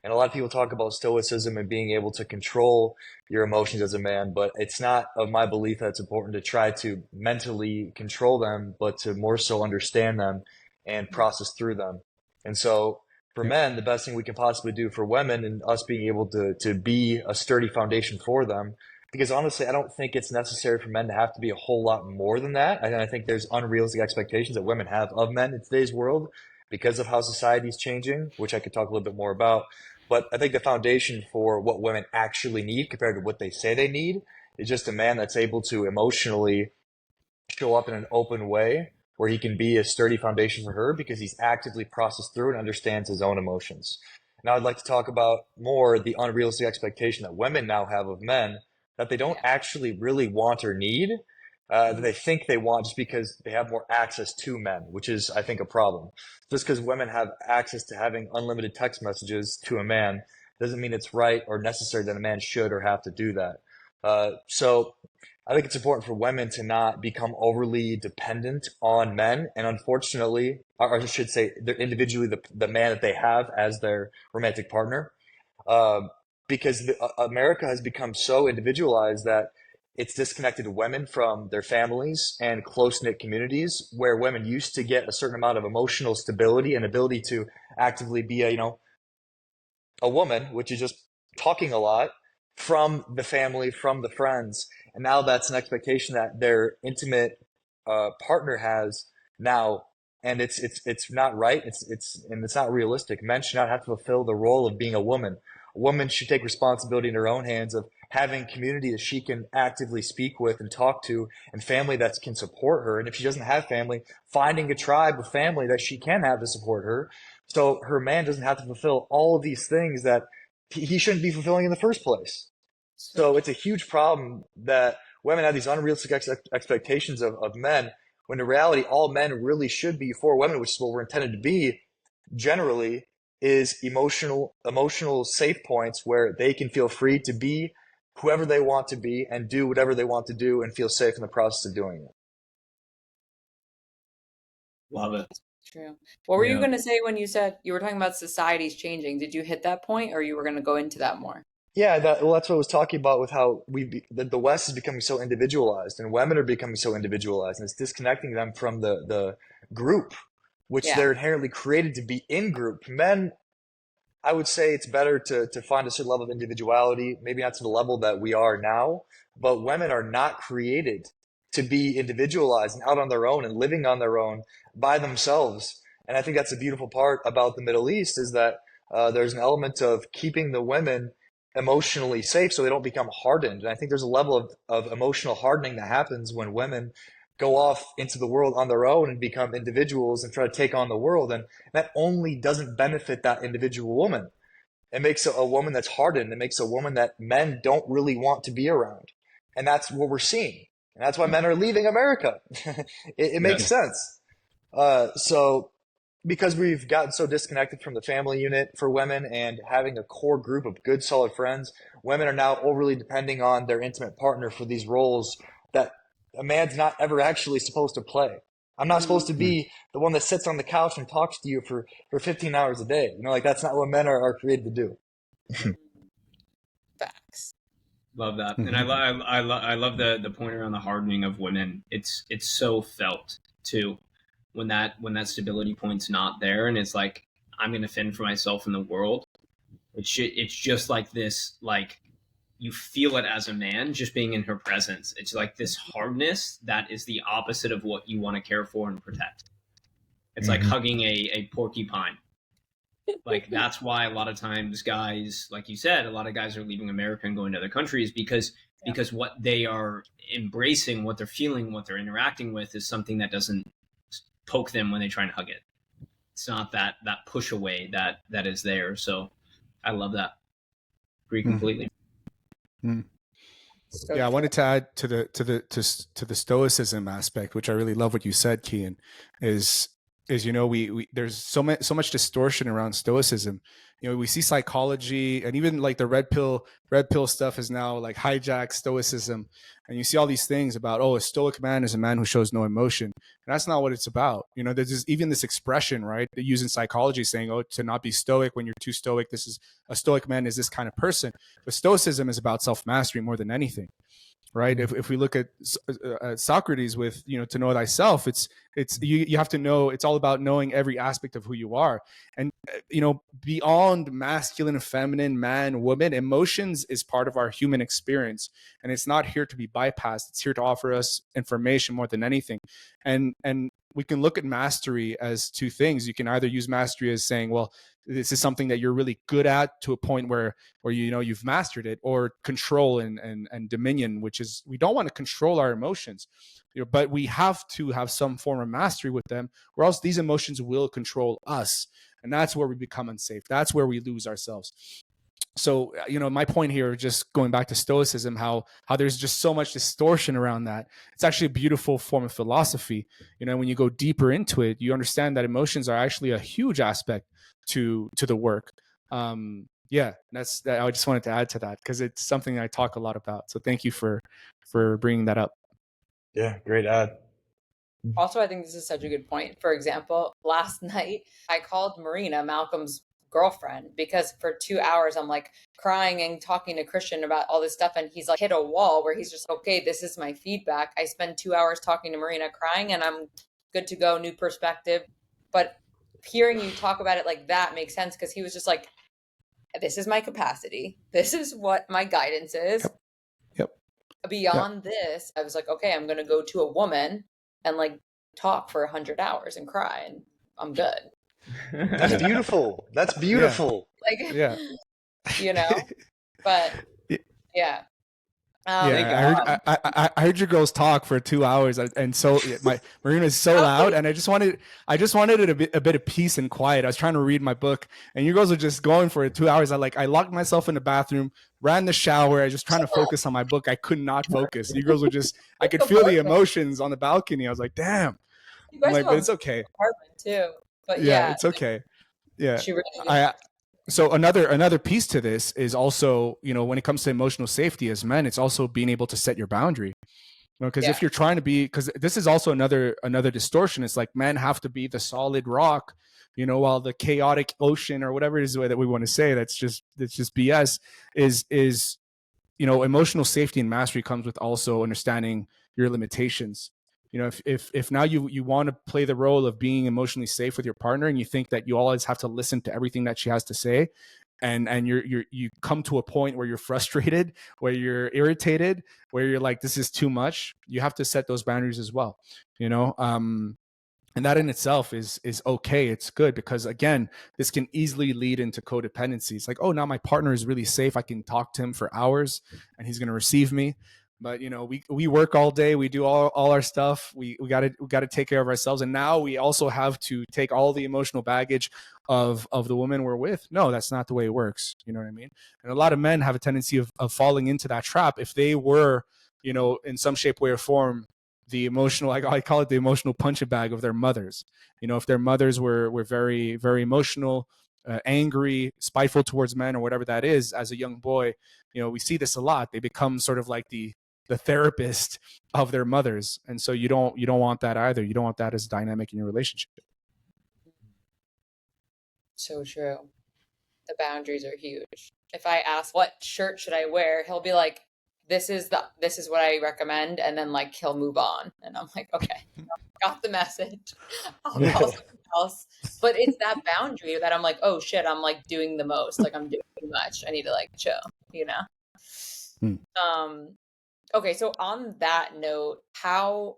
And a lot of people talk about stoicism and being able to control your emotions as a man, but it's not of my belief that it's important to try to mentally control them, but to more so understand them and process through them. And so for men, the best thing we can possibly do for women, and us being able to be a sturdy foundation for them, because honestly, I don't think it's necessary for men to have to be a whole lot more than that. I think there's unrealistic expectations that women have of men in today's world because of how society is changing, which I could talk a little bit more about. But I think the foundation for what women actually need compared to what they say they need is just a man that's able to emotionally show up in an open way where he can be a sturdy foundation for her because he's actively processed through and understands his own emotions. Now, I'd like to talk about more the unrealistic expectation that women now have of men that they don't actually really want or need, that they think they want just because they have more access to men, which is, I think, a problem. Just because women have access to having unlimited text messages to a man doesn't mean it's right or necessary that a man should or have to do that. So I think it's important for women to not become overly dependent on men. And unfortunately, or I should say, they're individually the man that they have as their romantic partner. Because America has become so individualized that it's disconnected women from their families and close-knit communities where women used to get a certain amount of emotional stability and ability to actively be a woman, which is just talking a lot from the family, from the friends. And now that's an expectation that their intimate partner has now. And it's not right. It's not realistic. Men should not have to fulfill the role of being a woman. A woman should take responsibility in her own hands of having community that she can actively speak with and talk to, and family that can support her. And if she doesn't have family, finding a tribe of family that she can have to support her. So her man doesn't have to fulfill all of these things that he shouldn't be fulfilling in the first place. So it's a huge problem that women have these unrealistic expectations of men, when in reality, all men really should be for women, which is what we're intended to be generally, is emotional safe points where they can feel free to be whoever they want to be and do whatever they want to do and feel safe in the process of doing it. Love it. True. What were you going to say when you said you were talking about society's changing? Did you hit that point, or you were going to go into that more? Yeah, that's what I was talking about with how the West is becoming so individualized and women are becoming so individualized, and it's disconnecting them from the group, which they're inherently created to be in group. Men, I would say it's better to find a certain level of individuality, maybe not to the level that we are now, but women are not created to be individualized and out on their own and living on their own by themselves. And I think that's a beautiful part about the Middle East, is that there's an element of keeping the women emotionally safe so they don't become hardened. And I think there's a level of emotional hardening that happens when women go off into the world on their own and become individuals and try to take on the world. And that only doesn't benefit that individual woman. It makes a woman that's hardened. It makes a woman that men don't really want to be around. And that's what we're seeing. And that's why men are leaving America. It makes sense. So because we've gotten so disconnected from the family unit for women and having a core group of good, solid friends, women are now overly depending on their intimate partner for these roles that a man's not ever actually supposed to play. I'm not supposed to be the one that sits on the couch and talks to you for 15 hours a day. Like that's not what men are created to do. Facts. Love that. And I love the point around the hardening of women. It's so felt too when that stability point's not there, and it's like, I'm going to fend for myself in the world. It's just like this, like, you feel it as a man just being in her presence. It's like this hardness that is the opposite of what you want to care for and protect. It's like hugging a porcupine. Like, that's why a lot of times guys, like you said, a lot of guys are leaving America and going to other countries because what they are embracing, what they're feeling, what they're interacting with is something that doesn't poke them when they try and hug it. It's not that push away that is there. So I love that. Agree completely. So I wanted to add to the stoicism aspect, which I really love what you said, Keyen, is we there's so much distortion around stoicism. We see psychology, and even like the red pill stuff is now like hijacked stoicism, and you see all these things about, a stoic man is a man who shows no emotion, and that's not what it's about. There's even this expression, right, they use in psychology saying, to not be stoic, when you're too stoic, this is a stoic man is this kind of person. But stoicism is about self-mastery more than anything. Right. If we look at Socrates with, to know thyself, it's you have to know, it's all about knowing every aspect of who you are. And, beyond masculine and feminine, man, woman, emotions is part of our human experience. And it's not here to be bypassed. It's here to offer us information more than anything. And we can look at mastery as two things. You can either use mastery as saying, well, this is something that you're really good at to a point where you've mastered it, or control and dominion, which is, we don't want to control our emotions, but we have to have some form of mastery with them, or else these emotions will control us. And that's where we become unsafe. That's where we lose ourselves. So, my point here, just going back to stoicism, how there's just so much distortion around that. It's actually a beautiful form of philosophy. When you go deeper into it, you understand that emotions are actually a huge aspect to the work. That's I just wanted to add to that, because it's something I talk a lot about. So thank you for bringing that up. Yeah, great add. Also, I think this is such a good point. For example, last night I called Marina, Malcolm's girlfriend, because for 2 hours I'm like crying and talking to Christian about all this stuff, and he's like hit a wall where he's just, okay, this is my feedback. I spend 2 hours talking to Marina crying and I'm good to go, new perspective. But hearing you talk about it like that makes sense, because he was just like, this is my capacity, this is what my guidance is. Yep. Beyond this, I was like, okay, I'm gonna go to a woman and like talk for 100 hours and cry, and I'm good. That's beautiful. That's beautiful. Like, Yeah. you know, but yeah. I heard your girls talk for 2 hours, and so Marina is so loud, and I just wanted a bit of peace and quiet. I was trying to read my book, and you girls were just going for 2 hours. I locked myself in the bathroom, ran the shower. I was just trying to focus on my book. I could not focus. You girls were just, I could feel the emotions on the balcony. I was like, damn. I'm like, but it's okay. Apartment too, but yeah, it's okay. Yeah, she really so another piece to this is also, when it comes to emotional safety as men, it's also being able to set your boundary. Because if you're trying to be, because this is also another distortion. It's like men have to be the solid rock, while the chaotic ocean, or whatever it is that we want to say, that's just BS, is emotional safety and mastery comes with also understanding your limitations. If now you want to play the role of being emotionally safe with your partner, and you think that you always have to listen to everything that she has to say, and you come to a point where you're frustrated, where you're irritated, where you're like, this is too much, you have to set those boundaries as well. And that in itself is okay. It's good, because again, this can easily lead into codependency. It's like, oh, now my partner is really safe, I can talk to him for hours and he's going to receive me. But we work all day, we do all our stuff, we got to take care of ourselves, and now we also have to take all the emotional baggage of the woman we're with. No, that's not the way it works. You know what I mean? And a lot of men have a tendency of falling into that trap if they were, in some shape, way, or form, the emotional, I call it the emotional punching bag of their mothers. If their mothers were very, very emotional, angry, spiteful towards men, or whatever that is, as a young boy, we see this a lot. They become sort of like the therapist of their mothers. And so you don't want that either. You don't want that as a dynamic in your relationship. So true. The boundaries are huge. If I ask, what shirt should I wear, he'll be like, this is what I recommend, and then like he'll move on, and I'm like, okay, got the message. I'll call someone else. But it's that boundary that I'm like, oh shit, I'm like doing the most, like I'm doing too much, I need to like chill. Okay, so on that note, how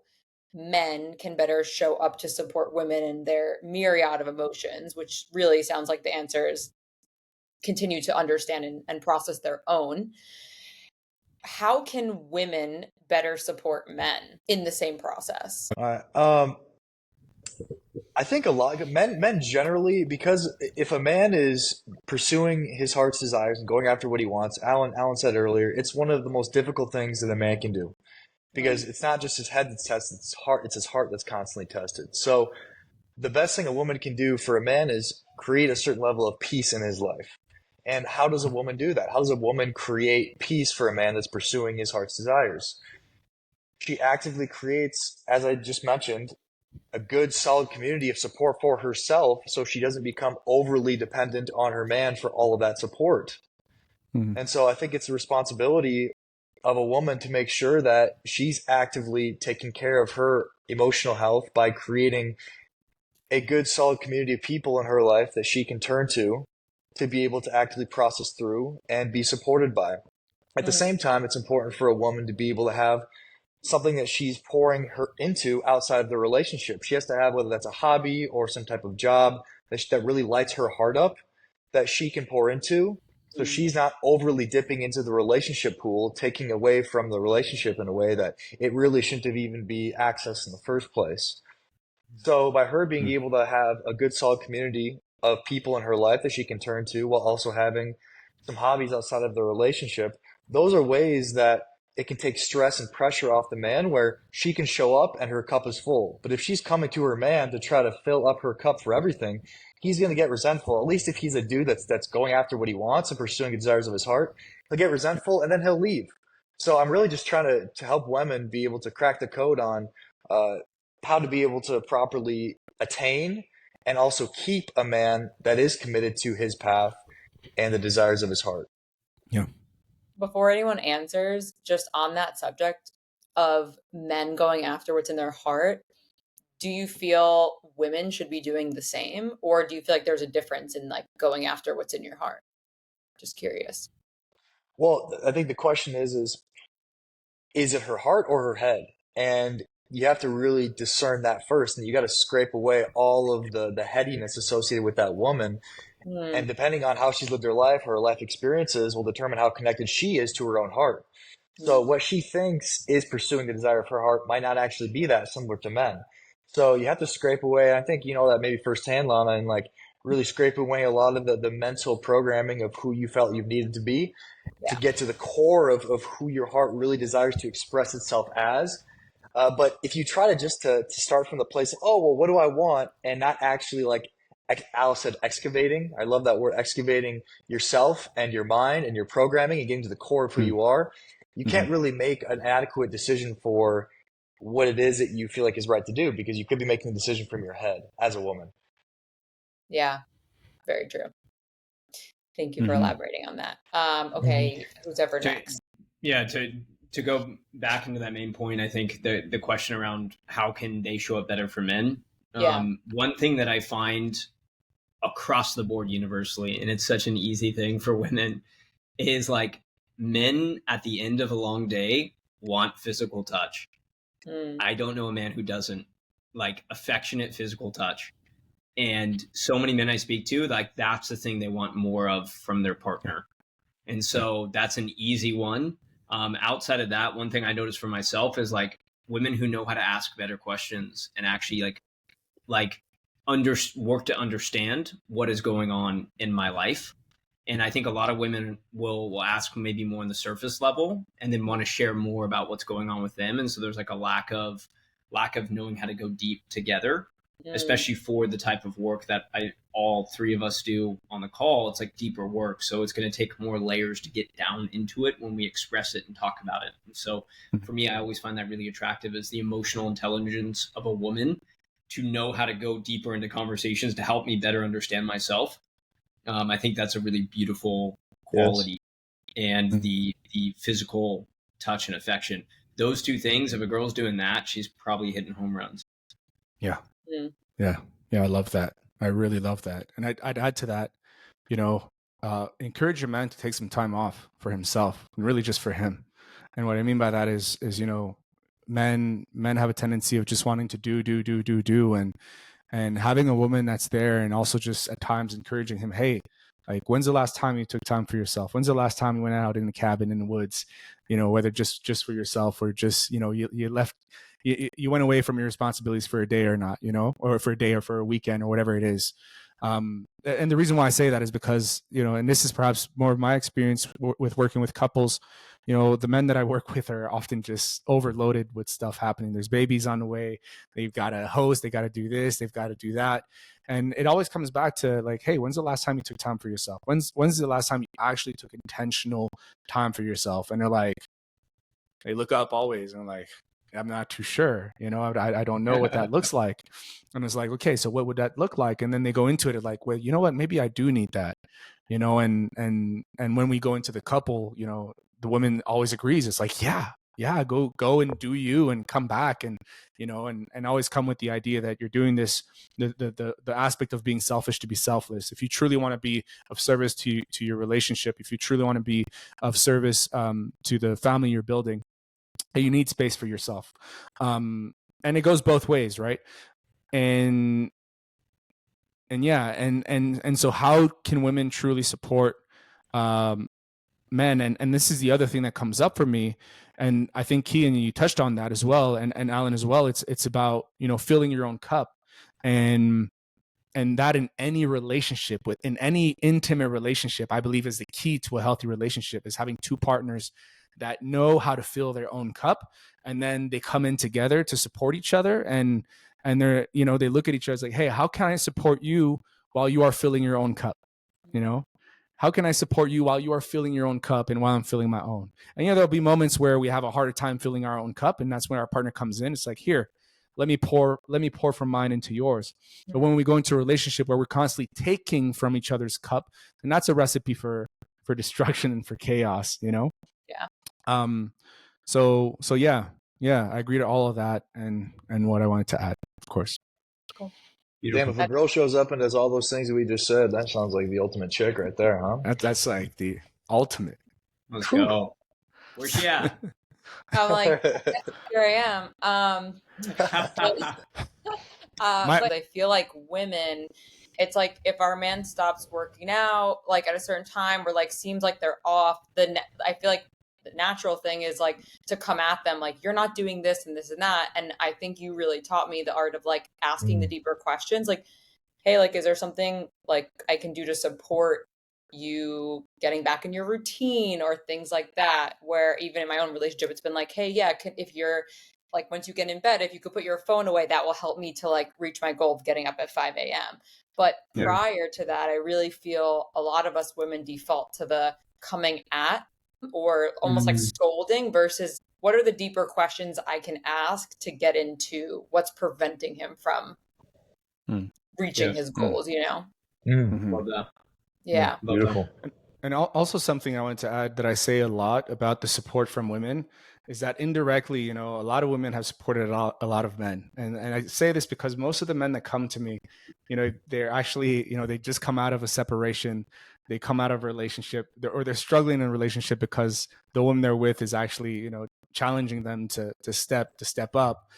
men can better show up to support women in their myriad of emotions, which really sounds like the answer is continue to understand and process their own. How can women better support men in the same process? All right. I think a lot of men generally, because if a man is pursuing his heart's desires and going after what he wants, Alan said earlier, it's one of the most difficult things that a man can do, because it's not just his head that's tested, it's his heart that's constantly tested. So the best thing a woman can do for a man is create a certain level of peace in his life. And how does a woman do that? How does a woman create peace for a man that's pursuing his heart's desires? She actively creates, as I just mentioned, a good, solid community of support for herself, so she doesn't become overly dependent on her man for all of that support. Mm-hmm. And so I think it's the responsibility of a woman to make sure that she's actively taking care of her emotional health by creating a good, solid community of people in her life that she can turn to be able to actively process through and be supported by. At the same time, it's important for a woman to be able to have something that she's pouring her into outside of the relationship. She has to have, whether that's a hobby or some type of job that really lights her heart up, that she can pour into. So she's not overly dipping into the relationship pool, taking away from the relationship in a way that it really shouldn't have even be accessed in the first place. So by her being able to have a good, solid community of people in her life that she can turn to, while also having some hobbies outside of the relationship, those are ways that it can take stress and pressure off the man, where she can show up and her cup is full. But if she's coming to her man to try to fill up her cup for everything, he's going to get resentful. At least if he's a dude that's going after what he wants and pursuing the desires of his heart, he'll get resentful and then he'll leave. So I'm really just trying to help women be able to crack the code on how to be able to properly attain and also keep a man that is committed to his path and the desires of his heart. Yeah. Before anyone answers, just on that subject of men going after what's in their heart, do you feel women should be doing the same, or do you feel like there's a difference in like going after what's in your heart? Just curious. Well, I think the question is it her heart or her head? And you have to really discern that first, and you got to scrape away all of the headiness associated with that woman. And depending on how she's lived her life experiences will determine how connected she is to her own heart. So what she thinks is pursuing the desire of her heart might not actually be that, similar to men. So you have to scrape away. I think you know that maybe firsthand, Lana, and like really scrape away a lot of the mental programming of who you felt you needed to be to get to the core of who your heart really desires to express itself as. But if you try to start from the place of, oh, well, what do I want? And not actually like Alice said, excavating. I love that word, excavating yourself and your mind and your programming and getting to the core of who you are. You can't really make an adequate decision for what it is that you feel like is right to do, because you could be making a decision from your head as a woman. Yeah, very true. Thank you for elaborating on that. Okay, who's ever next? Yeah, to go back into that main point, I think the question around how can they show up better for men. One thing that I find across the board universally, and it's such an easy thing for women, is like men at the end of a long day want physical touch. I don't know a man who doesn't like affectionate physical touch. And so many men I speak to, like that's the thing they want more of from their partner. And so that's an easy one. Outside of that, one thing I noticed for myself is like women who know how to ask better questions and actually work to understand what is going on in my life. And I think a lot of women will ask maybe more on the surface level and then want to share more about what's going on with them. And so there's like a lack of knowing how to go deep together, especially for the type of work that all three of us do on the call. It's like deeper work. So it's going to take more layers to get down into it when we express it and talk about it. And so for me, I always find that really attractive, is the emotional intelligence of a woman to know how to go deeper into conversations to help me better understand myself. I think that's a really beautiful quality. Yes. And the physical touch and affection, those two things, if a girl's doing that, she's probably hitting home runs. Yeah. I love that. I really love that. And I'd add to that, encourage your man to take some time off for himself, and really just for him. And what I mean by that is men have a tendency of just wanting to do, and having a woman that's there, and also just at times encouraging him, hey, like, when's the last time you took time for yourself? When's the last time you went out in the cabin in the woods, whether just for yourself or just, you left, you went away from your responsibilities for a day or not, or for a day or for a weekend or whatever it is. And the reason why I say that is because, and this is perhaps more of my experience with working with couples, the men that I work with are often just overloaded with stuff happening. There's babies on the way. They've got to host. They got to do this. They've got to do that. And it always comes back to like, hey, when's the last time you took time for yourself? When's the last time you actually took intentional time for yourself? And they're like, they look up always, and I'm like, I'm not too sure, I don't know what that looks like. And it's like, okay, so what would that look like? And then they go into it like, well, you know what, maybe I do need that, and when we go into the couple, the woman always agrees. It's like, yeah, go and do you, and come back, and, and always come with the idea that you're doing this, the aspect of being selfish to be selfless. If you truly want to be of service to your relationship, if you truly want to be of service to the family you're building, you need space for yourself. And it goes both ways, right? And so how can women truly support men? And this is the other thing that comes up for me. And I think Keyen, you touched on that as well, and Alan as well. It's about, filling your own cup, and that in any relationship, in any intimate relationship, I believe is the key to a healthy relationship, is having two partners that know how to fill their own cup, and then they come in together to support each other, and they're, they look at each other as like, hey, how can I support you while you are filling your own cup? How can I support you while you are filling your own cup and while I'm filling my own? And there'll be moments where we have a harder time filling our own cup, and that's when our partner comes in. It's like, here, let me pour from mine into yours. But when we go into a relationship where we're constantly taking from each other's cup, then that's a recipe for destruction and for chaos, you know? Yeah. So yeah, I agree to all of that and what I wanted to add, of course. Cool. Damn, if a girl shows up and does all those things that we just said, that sounds like the ultimate chick right there, huh? That's like the ultimate. Let's go. Where's she at? I'm like, here I am. But I feel like women, it's like if our man stops working out, like at a certain time, or like seems like they're off, I feel like the natural thing is like to come at them like, you're not doing this and this and that. And I think you really taught me the art of like asking the deeper questions, like, hey, like, is there something like I can do to support you getting back in your routine or things like that? Where even in my own relationship, it's been like, hey, yeah, if you're like, once you get in bed, if you could put your phone away, that will help me to like reach my goal of getting up at 5 a.m. But prior to that, I really feel a lot of us women default to the coming at or almost like scolding versus what are the deeper questions I can ask to get into what's preventing him from reaching his goals, you know? Love that. Yeah. Beautiful. And also something I wanted to add that I say a lot about the support from women is that indirectly, you know, a lot of women have supported a lot of men. And I say this because most of the men that come to me, you know, they're actually, you know, they just come out of a separation. They come out of a relationship or they're struggling in a relationship because the woman they're with is actually, you know, challenging them to step up.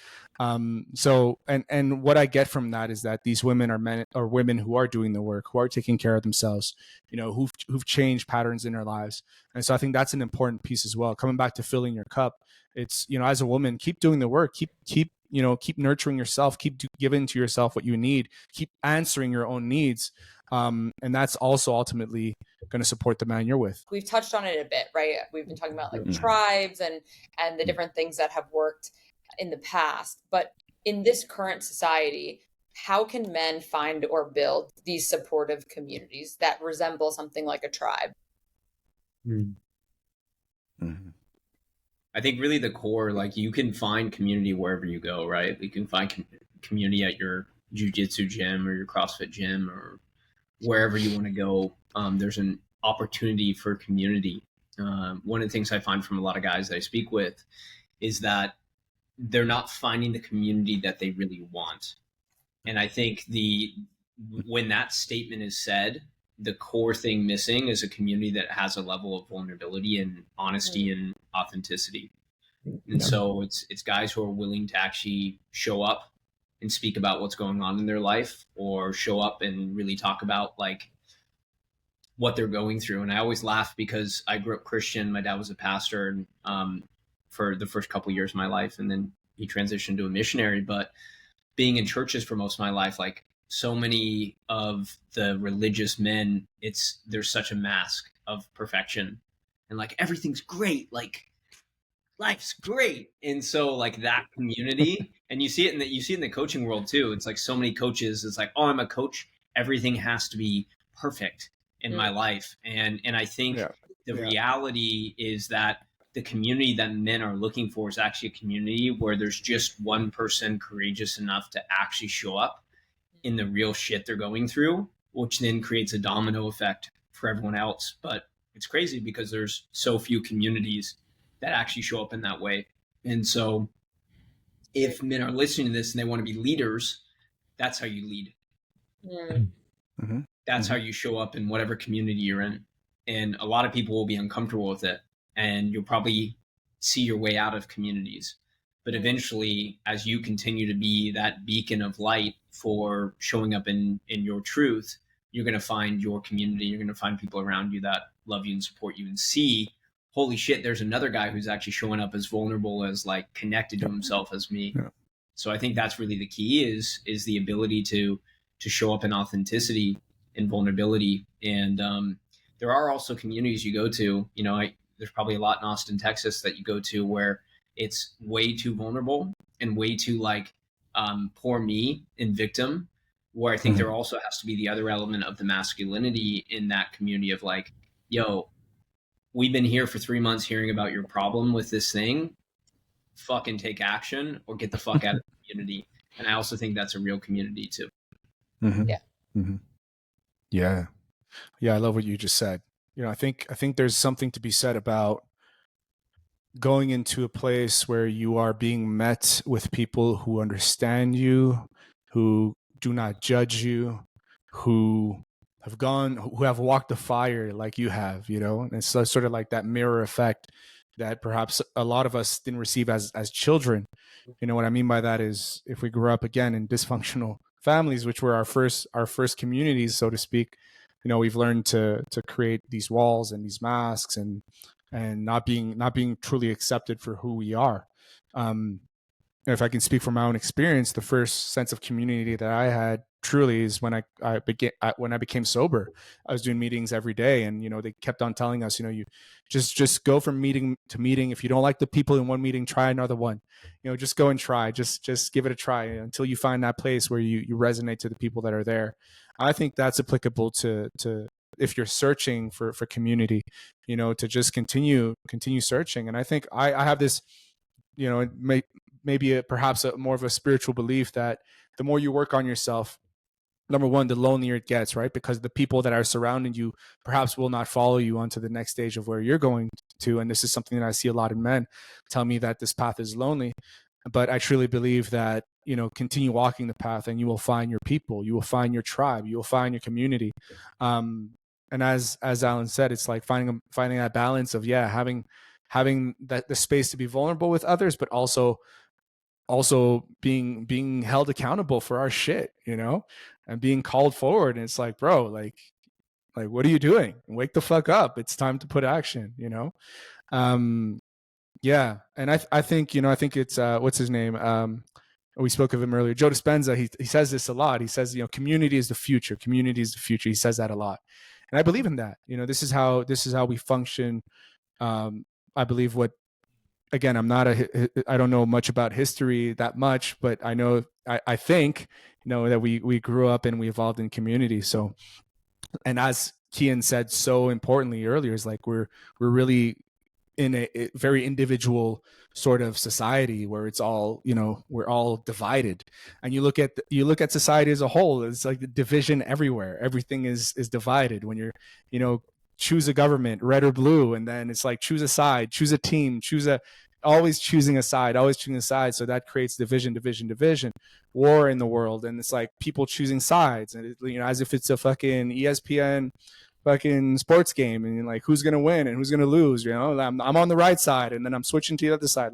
So what I get from that is that these women are men or women who are doing the work, who are taking care of themselves, you know, who've changed patterns in their lives. And so I think that's an important piece as well. Coming back to filling your cup, it's, you know, as a woman, keep doing the work, keep nurturing yourself, keep giving to yourself what you need, keep answering your own needs. And that's also ultimately going to support the man you're with. We've touched on it a bit, right? We've been talking about like tribes and the different things that have worked in the past. But in this current society, how can men find or build these supportive communities that resemble something like a tribe? I think really the core, like you can find community wherever you go, right? You can find community at your jiu-jitsu gym or your CrossFit gym or wherever you want to go. There's an opportunity for community. One of the things I find from a lot of guys that I speak with is that they're not finding the community that they really want. And I think when that statement is said, the core thing missing is a community that has a level of vulnerability and honesty and authenticity. And so it's guys who are willing to actually show up and speak about what's going on in their life or show up and really talk about like what they're going through. And I always laugh because I grew up Christian. My dad was a pastor for the first couple of years of my life. And then he transitioned to a missionary, but being in churches for most of my life, like so many of the religious men, there's such a mask of perfection and like everything's great, like life's great. And so like that community, and you see it in the coaching world too. It's like so many coaches, it's like, oh, I'm a coach, everything has to be perfect in my life. And I think the reality is that the community that men are looking for is actually a community where there's just one person courageous enough to actually show up in the real shit they're going through, which then creates a domino effect for everyone else. But it's crazy because there's so few communities that actually show up in that way. And so if men are listening to this and they want to be leaders, that's how you lead. That's how you show up in whatever community you're in. And a lot of people will be uncomfortable with it. And you'll probably see your way out of communities. But eventually, as you continue to be that beacon of light for showing up in your truth, you're going to find your community. You're going to find people around you that love you and support you and see, holy shit, there's another guy who's actually showing up as vulnerable, as like connected to himself as me. So I think that's really the key is the ability to show up in authenticity and vulnerability. And there are also communities you go to, you know, there's probably a lot in Austin, Texas that you go to where it's way too vulnerable and way too like poor me and victim, where I think there also has to be the other element of the masculinity in that community of like, yo, we've been here for 3 months hearing about your problem with this thing. Fucking take action or get the fuck out of the community. And I also think that's a real community too. Mm-hmm. Yeah. Mm-hmm. Yeah. Yeah. I love what you just said. I think there's something to be said about going into a place where you are being met with people who understand you, who do not judge you, who who have walked the fire like you have, and it's sort of like that mirror effect that perhaps a lot of us didn't receive as children. What I mean by that is, if we grew up again in dysfunctional families, which were our first communities, so to speak, we've learned to create these walls and these masks, and not being truly accepted for who we are. If I can speak from my own experience, the first sense of community that I had truly is when when I became sober. I was doing meetings every day, and they kept on telling us, you just go from meeting to meeting. If you don't like the people in one meeting, try another one. Just go and try. Just give it a try until you find that place where you resonate to the people that are there. I think that's applicable to if you're searching for community, to just continue searching. And I think I have this, maybe perhaps more of a spiritual belief that the more you work on yourself, number one, the lonelier it gets, right? Because the people that are surrounding you perhaps will not follow you onto the next stage of where you're going to. And this is something that I see a lot in men tell me, that this path is lonely. But I truly believe that, continue walking the path and you will find your people, you will find your tribe, you will find your community. And as Alan said, it's like finding that balance of, having that the space to be vulnerable with others, but also being held accountable for our shit, and being called forward. And it's like, bro, like what are you doing? Wake the fuck up. It's time to put action, yeah. And I think it's what's his name? We spoke of him earlier, Joe Dispenza. He says this a lot. He says, community is the future. Community is the future. He says that a lot. And I believe in that. This is how we function. I believe again, I don't know much about history that much, but I know, I think, that we grew up and we evolved in community. So, and as Keyen said so importantly earlier, is like, we're really in a very individual sort of society where it's all, we're all divided. And you look at society as a whole, it's like the division everywhere. Everything is divided. When you're, choose a government, red or blue, and then it's like, choose a side, choose a team, always choosing a side. So that creates division, war in the world. And it's like people choosing sides, and as if it's a fucking ESPN fucking sports game, and like, who's gonna win and who's gonna lose. I'm on the right side, and then I'm switching to the other side.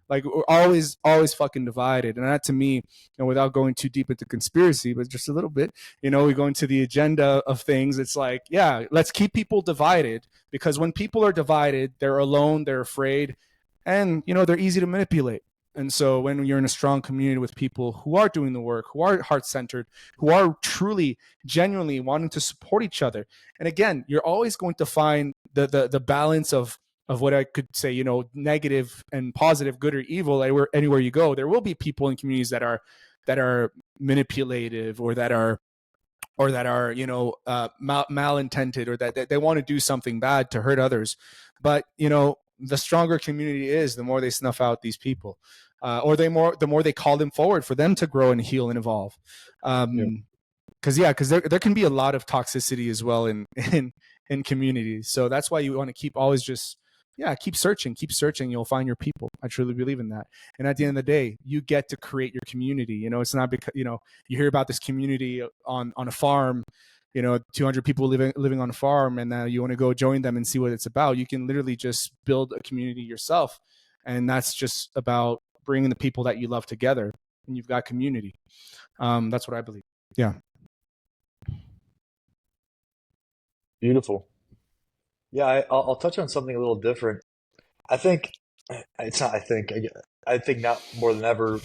Like we're always fucking divided. And that, to me, without going too deep into conspiracy, but just a little bit, we go into the agenda of things. It's like, let's keep people divided, because when people are divided, they're alone, they're afraid, and they're easy to manipulate. And so when you're in a strong community with people who are doing the work, who are heart-centered, who are truly, genuinely wanting to support each other, and again, you're always going to find the balance of what I could say, negative and positive, good or evil. Anywhere you go, there will be people in communities that are manipulative, or that are malintended, or that they want to do something bad to hurt others. But the stronger community is, the more they snuff out these people, or the more they call them forward for them to grow and heal and evolve. Because there can be a lot of toxicity as well in communities. So that's why you want to keep always just keep searching. You'll find your people. I truly believe in that. And at the end of the day, you get to create your community. It's not because you hear about this community on a farm, 200 people living on a farm, and you want to go join them and see what it's about. You can literally just build a community yourself, and that's just about bringing the people that you love together, and you've got community. That's what I believe. Yeah. Beautiful. Yeah, I'll touch on something a little different. I think it's not. I think now more than ever,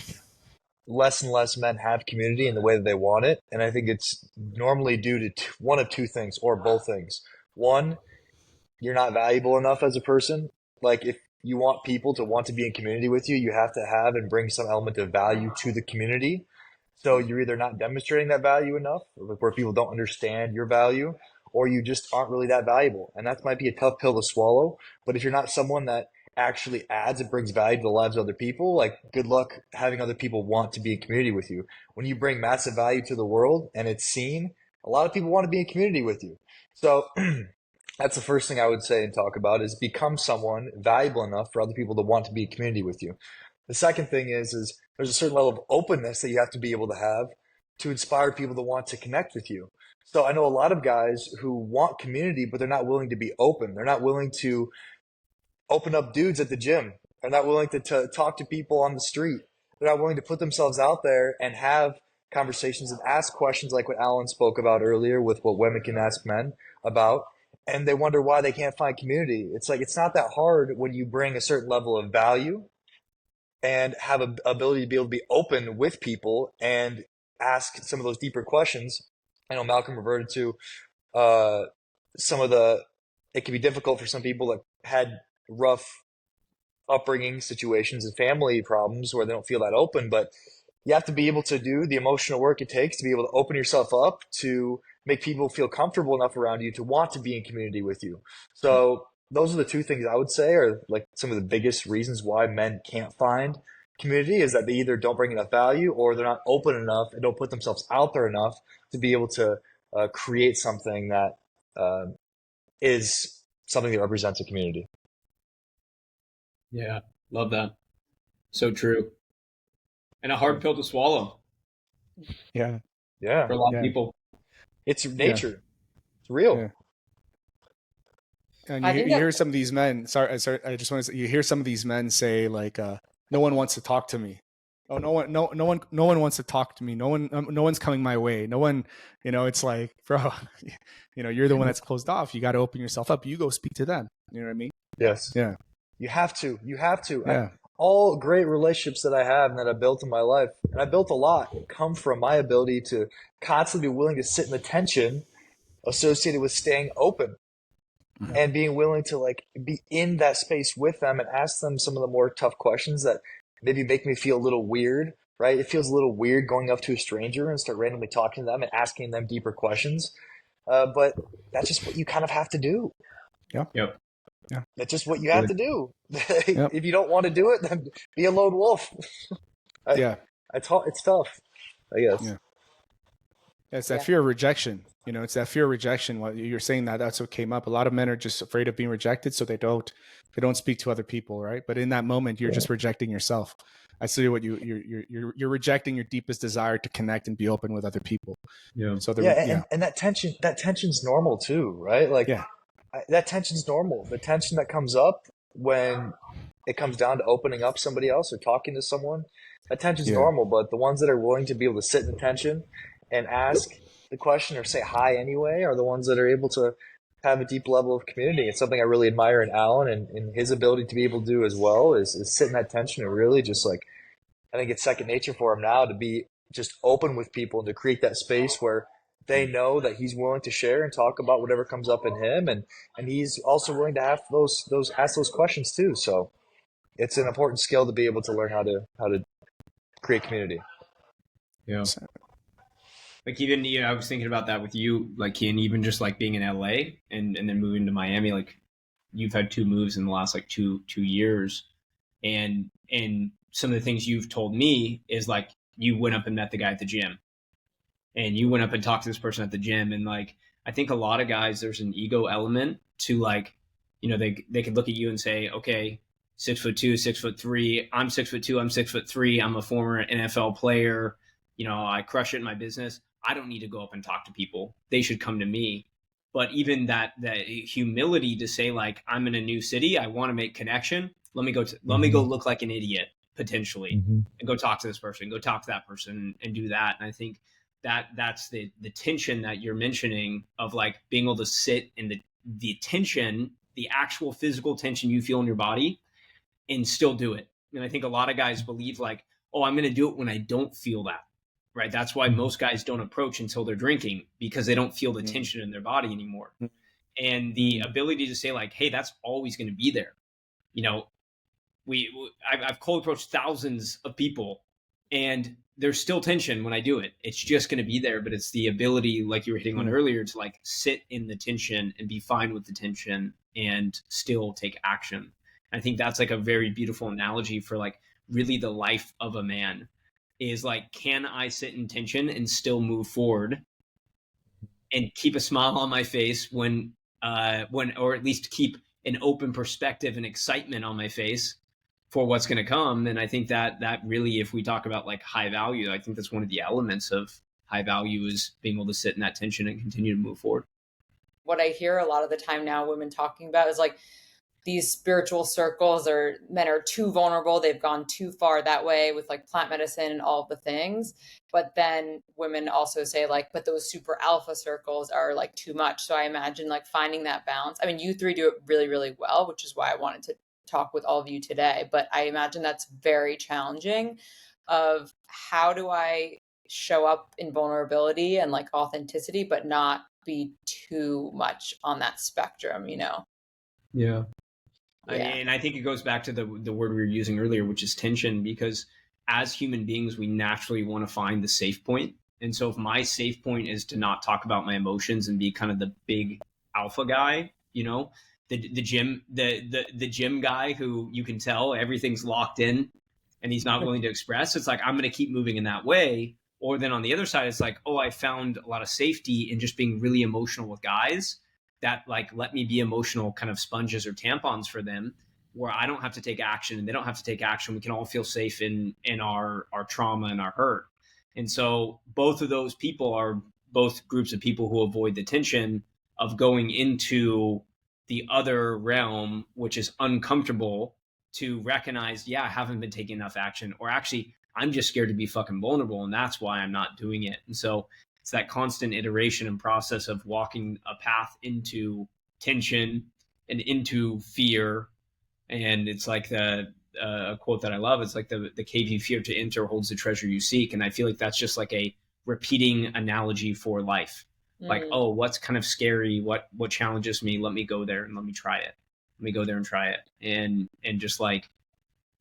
less and less men have community in the way that they want it, and I think it's normally due to one of two things, or both things. One, you're not valuable enough as a person. Like, if you want people to want to be in community with you, you have to have and bring some element of value to the community. So you're either not demonstrating that value enough, where people don't understand your value, or you just aren't really that valuable. And that might be a tough pill to swallow. But if you're not someone that actually adds and brings value to the lives of other people, like good luck having other people want to be in community with you. When you bring massive value to the world and it's seen, a lot of people want to be in community with you. So that's the first thing I would say and talk about is become someone valuable enough for other people to want to be in community with you. The second thing is there's a certain level of openness that you have to be able to have to inspire people to want to connect with you. So I know a lot of guys who want community, but they're not willing to be open. They're not willing to open up dudes at the gym. They're not willing to talk to people on the street. They're not willing to put themselves out there and have conversations and ask questions like what Alan spoke about earlier with what women can ask men about. And they wonder why they can't find community. It's like, it's not that hard when you bring a certain level of value and have an ability to be able to be open with people and ask some of those deeper questions. I know Malcolm reverted to some of it can be difficult for some people that had rough upbringing situations and family problems where they don't feel that open, but you have to be able to do the emotional work it takes to be able to open yourself up to make people feel comfortable enough around you to want to be in community with you. So those are the two things I would say are like some of the biggest reasons why men can't find community is that they either don't bring enough value or they're not open enough and don't put themselves out there enough to be able to create something that is something that represents a community. Yeah, love that. So true. And a hard pill to swallow. Yeah. Yeah. For a lot of people. It's nature. Yeah. It's real. Yeah. And you hear some of these men, sorry, I just want to say, you hear some of these men say like, no one wants to talk to me. Oh, no one wants to talk to me. No one's coming my way. No one, it's like, bro, you're the one that's closed off. You got to open yourself up. You go speak to them. You know what I mean? Yes. Yeah. You have to. Yeah. All great relationships that I have and that I built in my life, and I built a lot, come from my ability to constantly be willing to sit in the tension associated with staying open and being willing to like be in that space with them and ask them some of the more tough questions that maybe make me feel a little weird, right? It feels a little weird going up to a stranger and start randomly talking to them and asking them deeper questions. But that's just what you kind of have to do. Yeah. Yep. Yeah. That's just what you have to do. If you don't want to do it, then be a lone wolf. It's tough, I guess. Yeah. It's that fear of rejection. It's that fear of rejection. What you're saying that's what came up. A lot of men are just afraid of being rejected, so they don't speak to other people, right? But in that moment, you're just rejecting yourself. I see what you're rejecting your deepest desire to connect and be open with other people. Yeah. So and that tension's normal too, right? Like that tension's normal. The tension that comes up when it comes down to opening up somebody else or talking to someone, that tension's normal. But the ones that are willing to be able to sit in the tension and ask the question or say hi anyway are the ones that are able to have a deep level of community. It's something I really admire in Alan and his ability to be able to do as well is sit in that tension and really just like, I think it's second nature for him now to be just open with people and to create that space where they know that he's willing to share and talk about whatever comes up in him. And he's also willing to have ask those questions too. So it's an important skill to be able to learn how to create community. Yeah. Like even, I was thinking about that with you, like Keyen, even just like being in LA and then moving to Miami, like you've had 2 moves in the last like two years. And some of the things you've told me is like, you went up and met the guy at the gym and you went up and talked to this person at the gym. And like, I think a lot of guys, there's an ego element to like, they could look at you and say, okay, 6'2", 6'3", I'm 6'2", I'm 6'3", I'm a former NFL player. I crush it in my business. I don't need to go up and talk to people. They should come to me. But even that humility to say like, I'm in a new city, I want to make connection. Let me go look like an idiot potentially and go talk to this person, go talk to that person and do that. And I think that's the tension that you're mentioning of like being able to sit in the tension, the actual physical tension you feel in your body and still do it. And I think a lot of guys believe like, oh, I'm going to do it when I don't feel that. Right. That's why most guys don't approach until they're drinking because they don't feel the tension in their body anymore. And the ability to say like, hey, that's always going to be there. I've cold approached thousands of people and there's still tension when I do it. It's just going to be there. But it's the ability, like you were hitting on earlier, to like sit in the tension and be fine with the tension and still take action. I think that's like a very beautiful analogy for like really the life of a man is like, can I sit in tension and still move forward and keep a smile on my face when, or at least keep an open perspective and excitement on my face for what's going to come. And I think that really, if we talk about like high value, I think that's one of the elements of high value is being able to sit in that tension and continue to move forward. What I hear a lot of the time now, women talking about is like these spiritual circles, or men are too vulnerable. They've gone too far that way with like plant medicine and all of the things. But then women also say like, but those super alpha circles are like too much. So I imagine like finding that balance. I mean, you three do it really, really well, which is why I wanted to talk with all of you today. But I imagine that's very challenging of how do I show up in vulnerability and like authenticity, but not be too much on that spectrum, you know? Yeah. Yeah. And I think it goes back to the word we were using earlier, which is tension, because as human beings, we naturally want to find the safe point. And so if my safe point is to not talk about my emotions and be kind of the big alpha guy, you know, the gym guy who you can tell everything's locked in and he's not willing to express, it's like, I'm going to keep moving in that way. Or then on the other side, it's like, oh, I found a lot of safety in just being really emotional with guys that like let me be emotional kind of sponges or tampons for them, where I don't have to take action and they don't have to take action. We can all feel safe in our trauma and our hurt. And so both of those people are both groups of people who avoid the tension of going into the other realm, which is uncomfortable, to recognize, yeah, I haven't been taking enough action, or actually I'm just scared to be fucking vulnerable, and that's why I'm not doing it. And so it's that constant iteration and process of walking a path into tension and into fear. And it's like a quote that I love. It's like the cave you fear to enter holds the treasure you seek. And I feel like that's just like a repeating analogy for life. Like, oh, what's kind of scary? What challenges me? Let me go there and let me try it. Let me go there and try it. And just like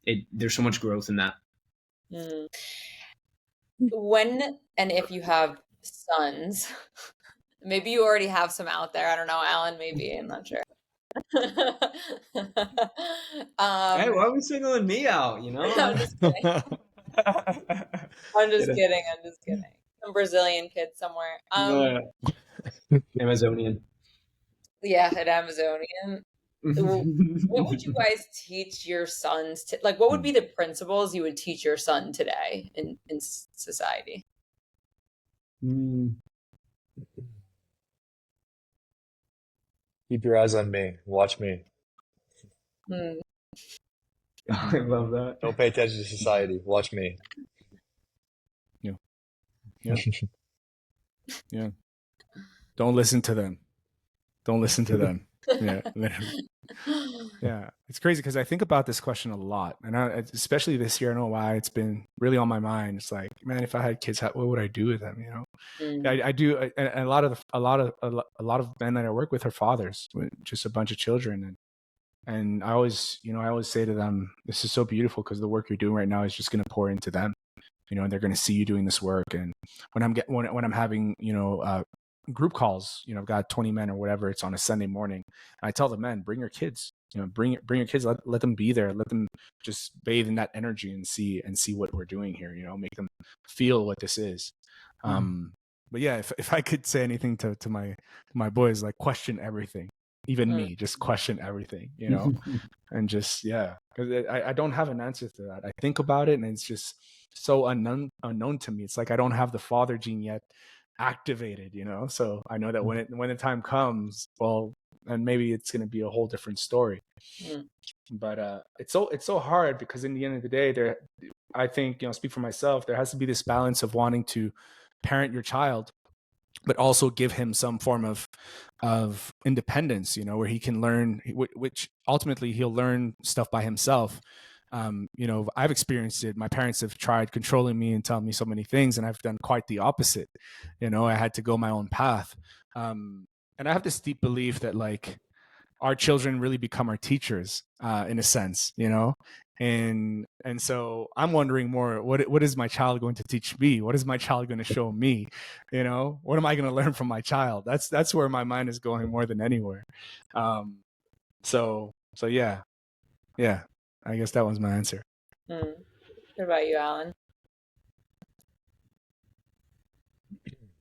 it, there's so much growth in that. When and if you have sons, maybe you already have some out there. I don't know, Alan, maybe, I'm not sure. Hey, why are we singling me out, you know? I'm just kidding. I'm just kidding. Some Brazilian kid somewhere. Amazonian. Yeah, an Amazonian. What would you guys teach your sons to, like, what would be the principles you would teach your son today in society? Keep your eyes on me. Watch me. I love that. Don't pay attention to society. Watch me. Yeah. Yeah. Don't listen to them. Yeah. Literally. Yeah. It's crazy because I think about this question a lot, and especially this year, I don't know why it's been really on my mind. It's like, man, if I had kids, what would I do with them? You know, I do. A lot of men that I work with are fathers with just a bunch of children, and I always say to them, this is so beautiful because the work you're doing right now is just going to pour into them, you know, and they're going to see you doing this work. And when I'm having, group calls, I've got 20 men or whatever, it's on a Sunday morning, and I tell the men, bring your kids, bring your kids, let them be there, let them just bathe in that energy and see what we're doing here, make them feel what this is. But yeah, if I could say anything to my boys, like, question everything, even me, just question everything, and just, yeah, because I don't have an answer to that. I think about it and it's just so unknown to me. It's like I don't have the father gene yet activated, so I know that when the time comes, well, and maybe it's going to be a whole different story. But it's so hard because in the end of the day, I think, speak for myself, there has to be this balance of wanting to parent your child, but also give him some form of independence, where he can learn, which ultimately he'll learn stuff by himself. I've experienced it. My parents have tried controlling me and telling me so many things, and I've done quite the opposite. I had to go my own path. And I have this deep belief that, like, our children really become our teachers, in a sense, and so I'm wondering more, what is my child going to teach me? What is my child going to show me? What am I going to learn from my child? That's where my mind is going more than anywhere. So yeah. Yeah, I guess that was my answer. What about you, Alan?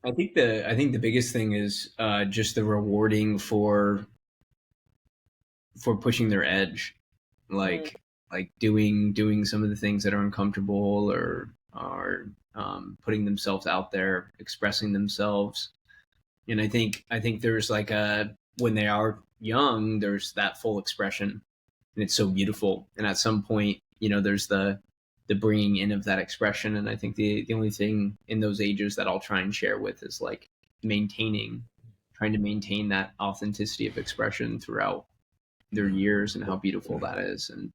I think the biggest thing is just the rewarding for pushing their edge, like doing some of the things that are uncomfortable, or are putting themselves out there, expressing themselves. And I think there's like a when they are young, there's that full expression, and it's so beautiful. And at some point, there's the bringing in of that expression. And I think the only thing in those ages that I'll try and share with is like trying to maintain that authenticity of expression throughout their years, and how beautiful that is, and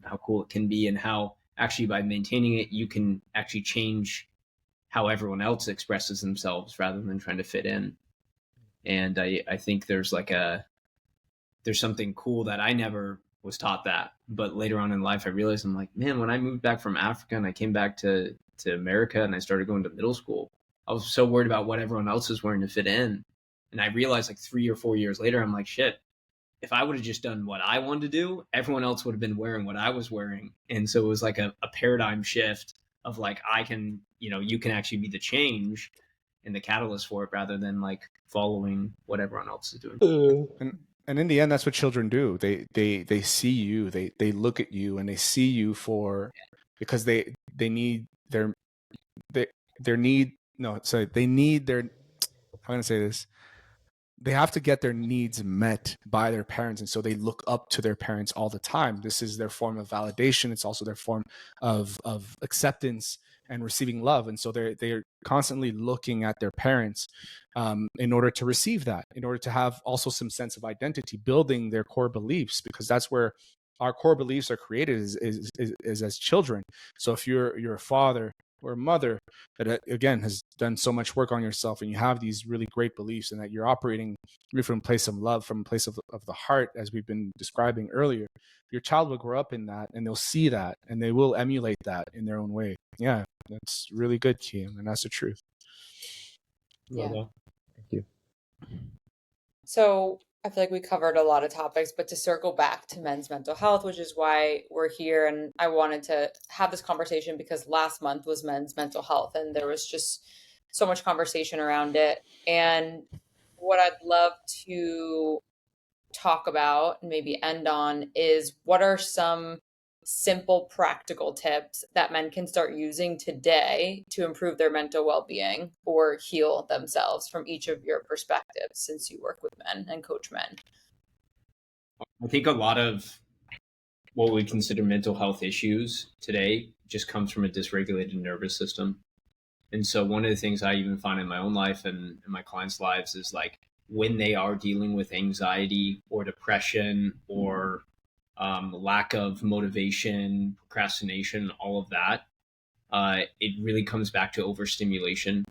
how cool it can be, and how actually by maintaining it, you can actually change how everyone else expresses themselves rather than trying to fit in. And I think there's something cool that I never was taught that, but later on in life I realized, I'm like, man, when I moved back from Africa and I came back to America and I started going to middle school, I was so worried about what everyone else was wearing to fit in. And I realized like 3 or 4 years later, I'm like, shit, if I would have just done what I wanted to do, everyone else would have been wearing what I was wearing. And so it was like a paradigm shift of like, you can actually be the change and the catalyst for it, rather than like following what everyone else is doing. And in the end, that's what children do. They see you, they look at you, and they see you because they need their need. No, sorry, they need their. How can I say this? They have to get their needs met by their parents, and so they look up to their parents all the time. This is their form of validation. It's also their form of acceptance and receiving love, and so they're constantly looking at their parents in order to receive that, in order to have also some sense of identity, building their core beliefs, because that's where our core beliefs are created is as children. So if you're a father or a mother that again has done so much work on yourself, and you have these really great beliefs, and that you're operating from a place of love, from a place of the heart, as we've been describing earlier, your child will grow up in that, and they'll see that, and they will emulate that in their own way. Yeah, that's really good, Keyen, and that's the truth. Yeah. Thank you. So I feel like we covered a lot of topics, but to circle back to men's mental health, which is why we're here, and I wanted to have this conversation because last month was men's mental health, and there was just so much conversation around it. And what I'd love to talk about and maybe end on is, what are some simple practical tips that men can start using today to improve their mental well-being or heal themselves, from each of your perspectives, since you work with men and coach men? I think a lot of what we consider mental health issues today just comes from a dysregulated nervous system. And so one of the things I even find in my own life and in my clients' lives is like, when they are dealing with anxiety or depression or lack of motivation, procrastination, all of that, it really comes back to overstimulation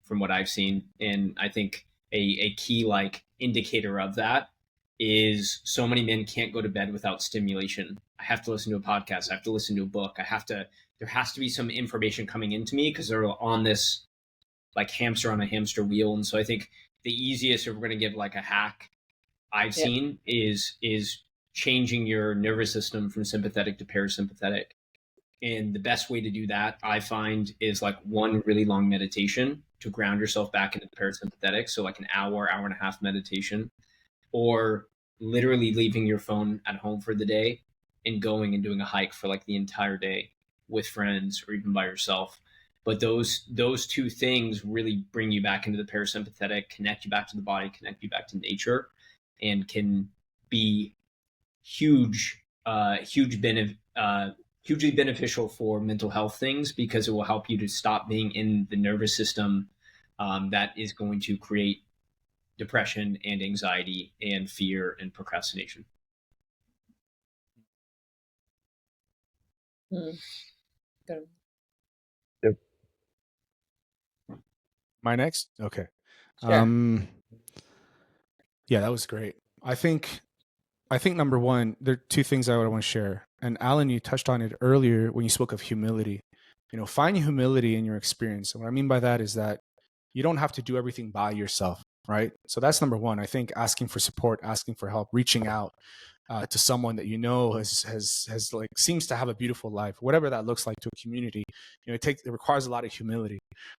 from what I've seen. And I think a key like indicator of that is so many men can't go to bed without stimulation. I have to listen to a podcast. I have to listen to a book. There has to be some information coming into me, because they're on this like hamster on a hamster wheel. And so I think the easiest, if we're going to give like a hack I've seen, is changing your nervous system from sympathetic to parasympathetic. And the best way to do that, I find, is like one really long meditation to ground yourself back into the parasympathetic. So like an hour and a half meditation, or literally leaving your phone at home for the day and going and doing a hike for like the entire day with friends or even by yourself. But those two things really bring you back into the parasympathetic, connect you back to the body, connect you back to nature, and can be hugely beneficial for mental health things, because it will help you to stop being in the nervous system that is going to create depression and anxiety and fear and procrastination. Good. Yep. My next? Okay. Sure. Yeah, that was great. I think number one, there are two things I would want to share. And Alan, you touched on it earlier when you spoke of humility. Find humility in your experience. And what I mean by that is that you don't have to do everything by yourself, right? So that's number one. I think asking for support, asking for help, reaching out, to someone that you know has like seems to have a beautiful life, whatever that looks like to a community. It requires a lot of humility,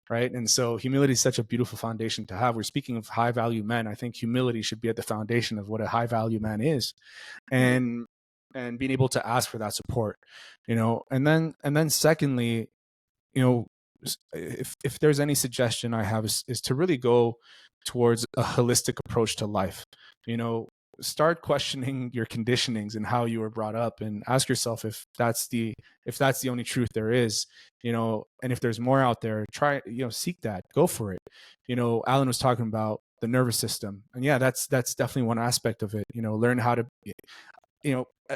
right? And so humility is such a beautiful foundation to have. We're speaking of high value men. I think humility should be at the foundation of what a high value man is, and being able to ask for that support, and then secondly, if there's any suggestion I have is to really go towards a holistic approach to life. Start questioning your conditionings and how you were brought up, and ask yourself if that's the only truth there is, and if there's more out there, try, seek that, go for it. Alan was talking about the nervous system, and yeah, that's definitely one aspect of it. Learn how to,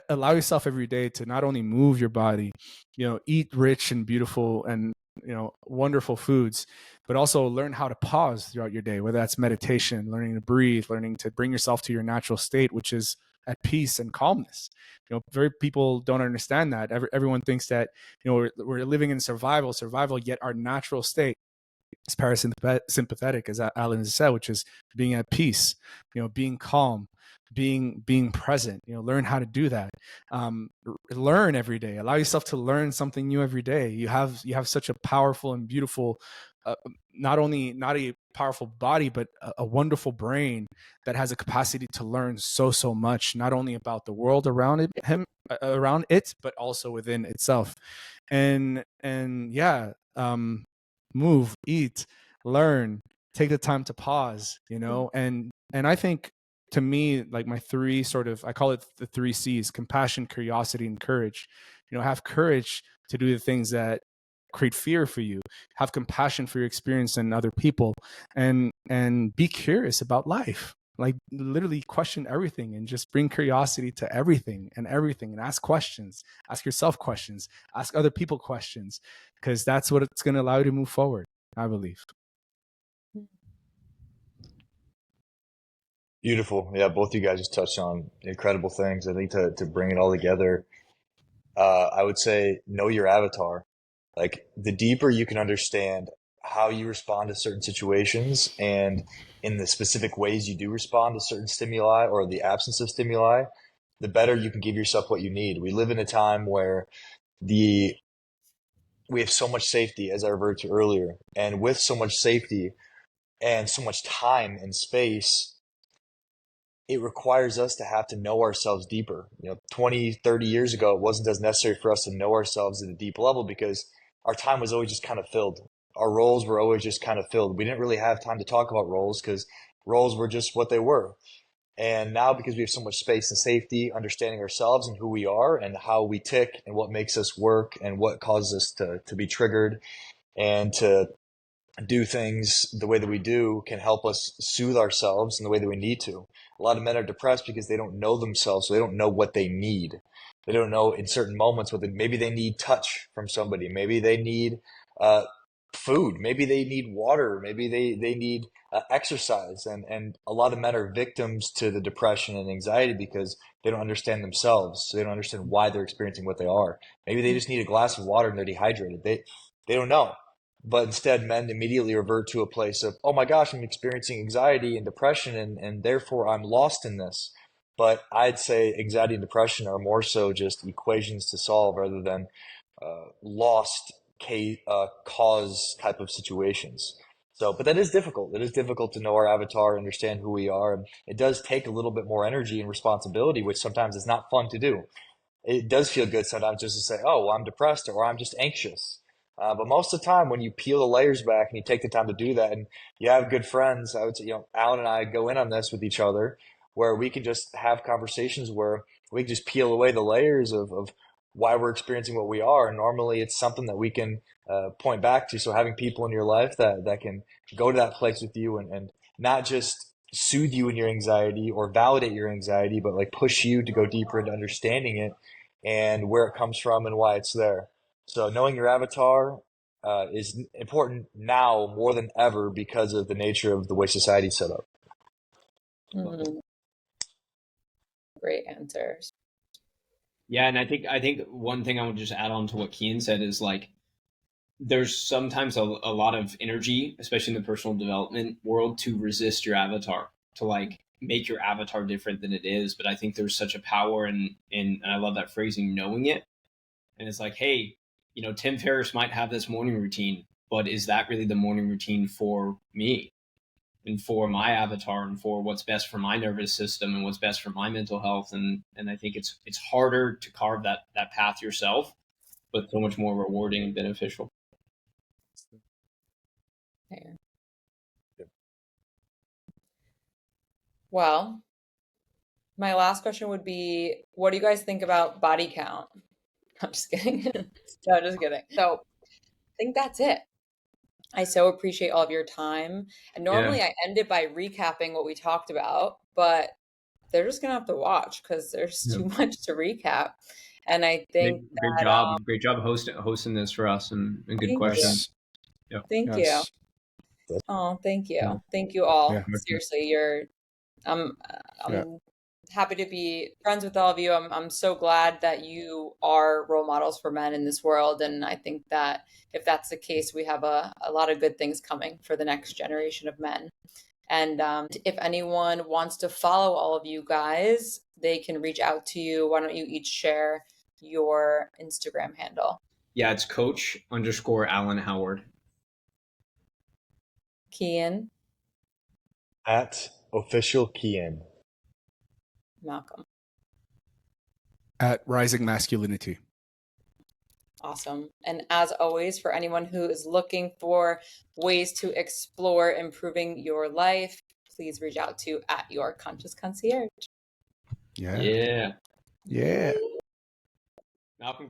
allow yourself every day to not only move your body, eat rich and beautiful and wonderful foods, but also learn how to pause throughout your day, whether that's meditation, learning to breathe, learning to bring yourself to your natural state, which is at peace and calmness. Very people don't understand that. Everyone thinks that we're living in survival, yet our natural state is parasympathetic, as Alan has said, which is being at peace, being calm, being present. Learn how to do that. Learn every day. Allow yourself to learn something new every day. You have such a powerful and beautiful, not a powerful body, but a wonderful brain that has a capacity to learn so much, not only about the world around it, but also within itself. And yeah, move, eat, learn, take the time to pause, and I think, to me, like my three I call it the 3 C's: compassion, curiosity, and courage. Have courage to do the things that create fear for you, have compassion for your experience and other people, and be curious about life. Like literally question everything and just bring curiosity to everything, and ask questions, ask yourself questions, ask other people questions, because that's what it's going to allow you to move forward, I believe. Beautiful. Yeah, both you guys just touched on incredible things. I think to bring it all together, I would say know your avatar. Like the deeper you can understand how you respond to certain situations and in the specific ways you do respond to certain stimuli or the absence of stimuli, the better you can give yourself what you need. We live in a time where we have so much safety, as I referred to earlier, and with so much safety and so much time and space, it requires us to have to know ourselves deeper. 20, 30 years ago, it wasn't as necessary for us to know ourselves at a deep level because our time was always just kind of filled. Our roles were always just kind of filled. We didn't really have time to talk about roles because roles were just what they were. And now, because we have so much space and safety, understanding ourselves and who we are and how we tick and what makes us work and what causes us to be triggered and to do things the way that we do can help us soothe ourselves in the way that we need to. A lot of men are depressed because they don't know themselves, so they don't know what they need. They don't know in certain moments maybe they need touch from somebody. Maybe they need food. Maybe they need water. Maybe they need exercise. And a lot of men are victims to the depression and anxiety because they don't understand themselves. So they don't understand why they're experiencing what they are. Maybe they just need a glass of water and they're dehydrated. They don't know. But instead, men immediately revert to a place of, oh my gosh, I'm experiencing anxiety and depression, and therefore I'm lost in this. But I'd say anxiety and depression are more so just equations to solve rather than lost cause type of situations. So, but that is difficult. It is difficult to know our avatar, understand who we are. And it does take a little bit more energy and responsibility, which sometimes is not fun to do. It does feel good sometimes just to say, oh, well, I'm depressed or I'm just anxious. But most of the time, when you peel the layers back and you take the time to do that, and you have good friends, I would say, Alan and I go in on this with each other, where we can just have conversations where we can just peel away the layers of why we're experiencing what we are. And normally, it's something that we can point back to. So having people in your life that can go to that place with you and not just soothe you in your anxiety or validate your anxiety, but like push you to go deeper into understanding it and where it comes from and why it's there. So knowing your avatar is important now more than ever because of the nature of the way society's set up. Mm-hmm. Great answers. Yeah, and I think one thing I would just add on to what Keyen said is like there's sometimes a lot of energy, especially in the personal development world, to resist your avatar, to like make your avatar different than it is. But I think there's such a power in and I love that phrasing, knowing it. And it's like, hey, Tim Ferriss might have this morning routine, but is that really the morning routine for me and for my avatar and for what's best for my nervous system and what's best for my mental health? And I think it's harder to carve that path yourself, but so much more rewarding and beneficial. Fair. Well, my last question would be, what do you guys think about body count? I'm just kidding. No, just kidding. So I think that's it. I so appreciate all of your time. And normally I end it by recapping what we talked about, but they're just going to have to watch because there's too much to recap. And I think great job hosting this for us and good Thank questions. you. Thank you. Oh, thank you. Thank you all. Yeah. Seriously, I'm happy to be friends with all of you. I'm so glad that you are role models for men in this world. And I think that if that's the case, we have a lot of good things coming for the next generation of men. And if anyone wants to follow all of you guys, they can reach out to you. Why don't you each share your Instagram handle? Yeah, it's Coach_Alan Howard. Keyen. At official Keyen. Malcolm. At Rising Masculinity. Awesome. And as always, for anyone who is looking for ways to explore improving your life, please reach out to at your Conscious Concierge. Yeah. Malcolm.